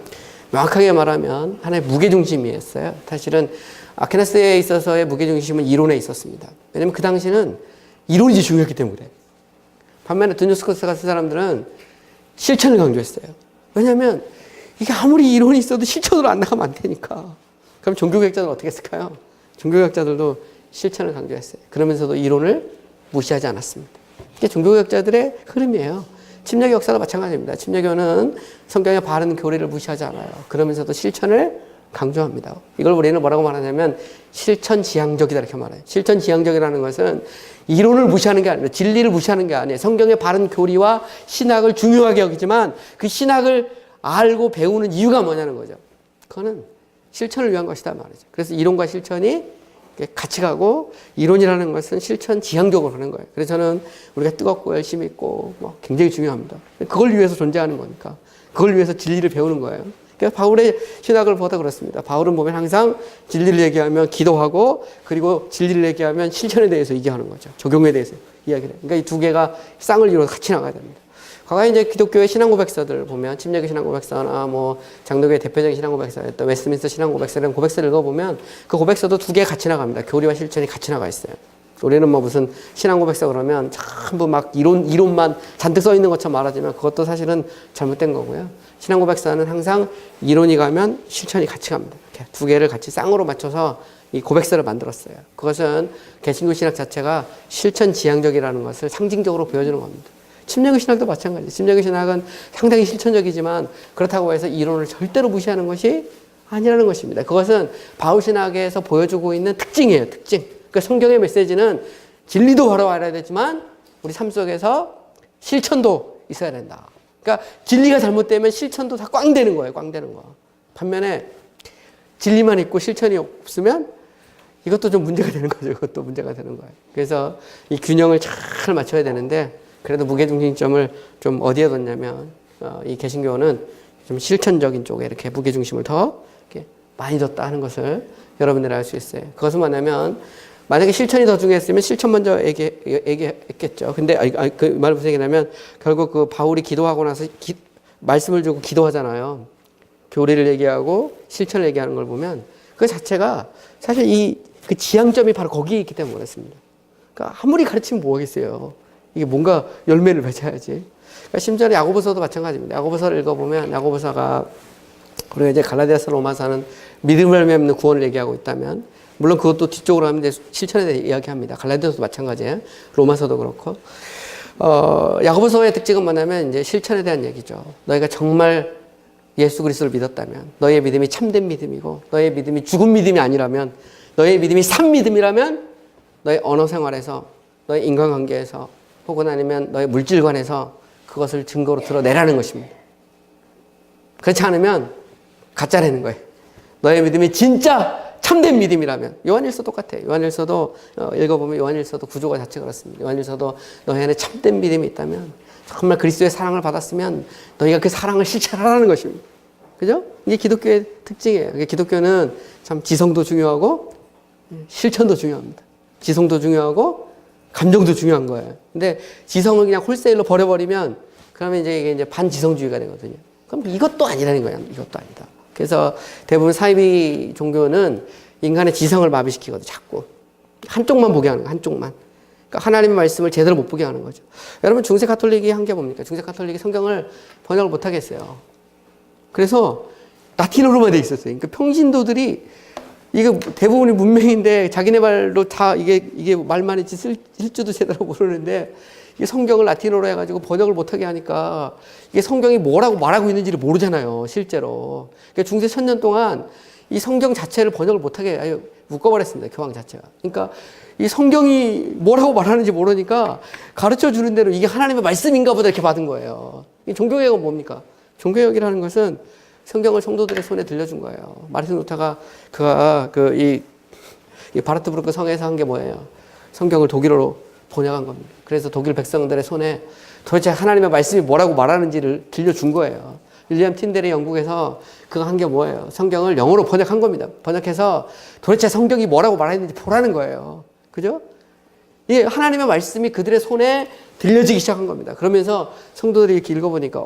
Speaker 2: 명확하게 말하면 하나의 무게중심이었어요. 사실은 아퀴나스에 있어서의 무게중심은 이론에 있었습니다. 왜냐면 그 당시는 이론이 중요했기 때문에. 반면에 드뉴스커스 같은 사람들은 실천을 강조했어요. 왜냐면 이게 아무리 이론이 있어도 실천으로 안 나가면 안 되니까. 그럼 종교개혁자들은 어떻게 했을까요? 종교개혁자들도 실천을 강조했어요. 그러면서도 이론을 무시하지 않았습니다. 이게 종교개혁자들의 흐름이에요. 침례교 역사도 마찬가지입니다. 침례교는 성경의 바른 교리를 무시하지 않아요. 그러면서도 실천을 강조합니다. 이걸 우리는 뭐라고 말하냐면 실천지향적이다 이렇게 말해요. 실천지향적이라는 것은 이론을 무시하는 게 아니라 진리를 무시하는 게 아니에요. 성경의 바른 교리와 신학을 중요하게 여기지만 그 신학을 알고 배우는 이유가 뭐냐는 거죠. 그거는 실천을 위한 것이다 말이죠. 그래서 이론과 실천이 같이 가고 이론이라는 것은 실천 지향적으로 하는 거예요. 그래서 저는 우리가 뜨겁고 열심히 있고 뭐 굉장히 중요합니다. 그걸 위해서 존재하는 거니까. 그걸 위해서 진리를 배우는 거예요. 그래서 바울의 신학을 보다 그렇습니다. 바울은 보면 항상 진리를 얘기하면 기도하고 그리고 진리를 얘기하면 실천에 대해서 얘기하는 거죠. 적용에 대해서 이야기를 해요. 그러니까 이 두 개가 쌍을 이루어서 같이 나가야 됩니다. 과거에 이제 기독교의 신앙고백서들 보면 침례교 신앙고백서나 뭐 장로교의 대표적인 신앙고백서였던 웨스트민스터 신앙고백서 이런 고백서를 읽어보면 그 고백서도 두 개 같이 나갑니다. 교리와 실천이 같이 나가 있어요. 우리는 뭐 무슨 신앙고백서 그러면 전부 막 이론만 잔뜩 써 있는 것처럼 말하지만 그것도 사실은 잘못된 거고요. 신앙고백서는 항상 이론이 가면 실천이 같이 갑니다. 이렇게 두 개를 같이 쌍으로 맞춰서 이 고백서를 만들었어요. 그것은 개신교 신학 자체가 실천 지향적이라는 것을 상징적으로 보여주는 겁니다. 침례교 신학도 마찬가지예요. 침례교 신학은 상당히 실천적이지만 그렇다고 해서 이론을 절대로 무시하는 것이 아니라는 것입니다. 그것은 바울 신학에서 보여주고 있는 특징이에요. 특징. 그러니까 성경의 메시지는 진리도 바로 알아야 되지만 우리 삶 속에서 실천도 있어야 된다. 그러니까 진리가 잘못되면 실천도 다 꽝 되는 거예요. 꽝 되는 거. 반면에 진리만 있고 실천이 없으면 이것도 좀 문제가 되는 거죠. 이것도 문제가 되는 거예요. 그래서 이 균형을 잘 맞춰야 되는데 그래도 무게중심점을 좀 어디에 뒀냐면 이 개신교는 좀 실천적인 쪽에 이렇게 무게중심을 더 이렇게 많이 뒀다 하는 것을 여러분들이 알 수 있어요. 그것은 뭐냐면 만약에 실천이 더 중요했으면 실천 먼저 얘기했겠죠. 근데 그 말을 무슨 얘기냐면 결국 그 바울이 기도하고 나서 말씀을 주고 기도하잖아요. 교리를 얘기하고 실천을 얘기하는 걸 보면 그 자체가 사실 그 지향점이 바로 거기에 있기 때문에 그렇습니다. 그러니까 아무리 가르치면 뭐하겠어요. 이게 뭔가 열매를 맺어야지. 그러니까 심지어 야고보서도 마찬가지입니다. 야고보서를 읽어보면 야고보서가 우리가 이제 갈라디아서 로마서는 믿음을 맺는 구원을 얘기하고 있다면 물론 그것도 뒤쪽으로 하면 이제 실천에 대해 이야기합니다. 갈라디아서도 마찬가지예요. 로마서도 그렇고. 야고보서의 특징은 뭐냐면 이제 실천에 대한 얘기죠. 너희가 정말 예수 그리스도를 믿었다면 너희의 믿음이 참된 믿음이고 너희의 믿음이 죽은 믿음이 아니라면 너희의 믿음이 산 믿음이라면 너희 언어 생활에서 너희 인간관계에서 혹은 아니면 너의 물질관에서 그것을 증거로 드러내라는 것입니다. 그렇지 않으면 가짜라는 거예요. 너의 믿음이 진짜 참된 믿음이라면 요한일서 똑같아요. 요한일서도 읽어보면 요한일서도 구조가 자체가 그렇습니다. 요한일서도 너희 안에 참된 믿음이 있다면 정말 그리스도의 사랑을 받았으면 너희가 그 사랑을 실천하라는 것입니다. 그죠? 이게 기독교의 특징이에요. 기독교는 참 지성도 중요하고 실천도 중요합니다. 지성도 중요하고 감정도 중요한 거예요. 근데 지성을 그냥 홀세일로 버려버리면 그러면 이게 반지성주의가 되거든요. 그럼 이것도 아니라는 거예요. 이것도 아니다. 그래서 대부분 사이비 종교는 인간의 지성을 마비시키거든요. 자꾸 한쪽만 보게 하는 거예요. 한쪽만. 그러니까 하나님의 말씀을 제대로 못 보게 하는 거죠. 여러분 중세 가톨릭이 한 게 뭡니까? 중세 가톨릭이 성경을 번역을 못 하겠어요. 그래서 라틴어로만 돼 있었어요. 그러니까 평신도들이 이거 대부분이 문맹인데 자기네 말로 다 이게 말만 있지 쓸 줄도 제대로 모르는데 이게 성경을 라틴어로 해가지고 번역을 못하게 하니까 이게 성경이 뭐라고 말하고 있는지를 모르잖아요, 실제로. 그러니까 중세 1000년 동안 이 성경 자체를 번역을 못하게 아예 묶어버렸습니다, 교황 자체가. 그러니까 이 성경이 뭐라고 말하는지 모르니까 가르쳐 주는 대로 이게 하나님의 말씀인가 보다 이렇게 받은 거예요. 이 종교개혁은 뭡니까? 종교개혁이라는 것은 성경을 성도들의 손에 들려준 거예요. 마르틴 루터가 이 바르트부르크 성에서 한 게 뭐예요? 성경을 독일어로 번역한 겁니다. 그래서 독일 백성들의 손에 도대체 하나님의 말씀이 뭐라고 말하는지를 들려준 거예요. 윌리엄 틴델이 영국에서 그거 한 게 뭐예요? 성경을 영어로 번역한 겁니다. 번역해서 도대체 성경이 뭐라고 말했는지 보라는 거예요. 그죠? 이게 하나님의 말씀이 그들의 손에 들려지기 시작한 겁니다. 그러면서 성도들이 이렇게 읽어보니까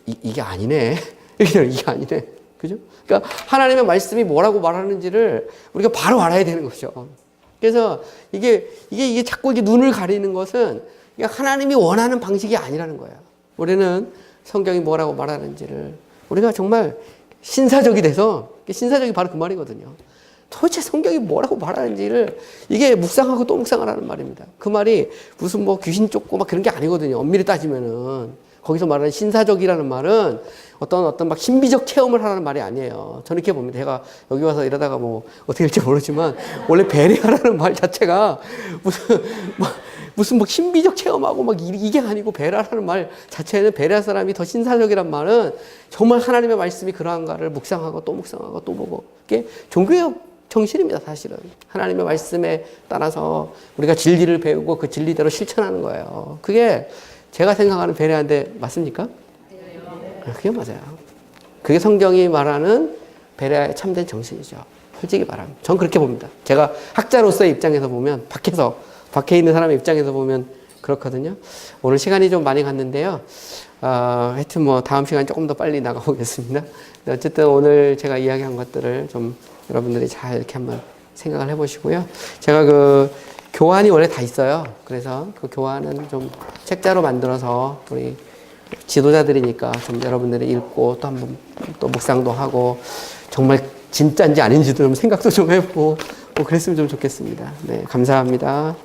Speaker 2: 이게 아니네. 이게 아니네. 그죠? 그러니까 하나님의 말씀이 뭐라고 말하는지를 우리가 바로 알아야 되는 거죠. 그래서 이게 자꾸 이게 눈을 가리는 것은 하나님이 원하는 방식이 아니라는 거예요. 우리는 성경이 뭐라고 말하는지를 우리가 정말 신사적이 돼서, 신사적이 바로 그 말이거든요. 도대체 성경이 뭐라고 말하는지를 이게 묵상하고 또 묵상하라는 말입니다. 그 말이 무슨 뭐 귀신 쫓고 막 그런 게 아니거든요. 엄밀히 따지면은. 거기서 말하는 신사적이라는 말은 어떤 막 신비적 체험을 하라는 말이 아니에요. 저는 이렇게 봅니다. 제가 여기 와서 이러다가 뭐 어떻게 될지 모르지만 원래 베레아라는 말 자체가 무슨 막 신비적 체험하고 막 이게 아니고 베레아라는 말 자체는 베레아 사람이 더 신사적이란 말은 정말 하나님의 말씀이 그러한가를 묵상하고 또 묵상하고 또 보고 이게 종교의 정신입니다, 사실은. 하나님의 말씀에 따라서 우리가 진리를 배우고 그 진리대로 실천하는 거예요. 그게 제가 생각하는 베레아인데 맞습니까? 그게 맞아요. 그게 성경이 말하는 베레아의 참된 정신이죠. 솔직히 말하면. 전 그렇게 봅니다. 제가 학자로서의 입장에서 보면, 밖에 있는 사람의 입장에서 보면 그렇거든요. 오늘 시간이 좀 많이 갔는데요. 하여튼 뭐 다음 시간 조금 더 빨리 나가보겠습니다. 어쨌든 오늘 제가 이야기한 것들을 좀 여러분들이 잘 이렇게 한번 생각을 해보시고요. 제가 교환이 원래 다 있어요. 그래서 그 교환은 좀 책자로 만들어서 우리 지도자들이니까 좀 여러분들이 읽고 또 한번 또 묵상도 하고 정말 진짜인지 아닌지도 좀 생각도 좀 해보고 뭐 그랬으면 좀 좋겠습니다. 네, 감사합니다.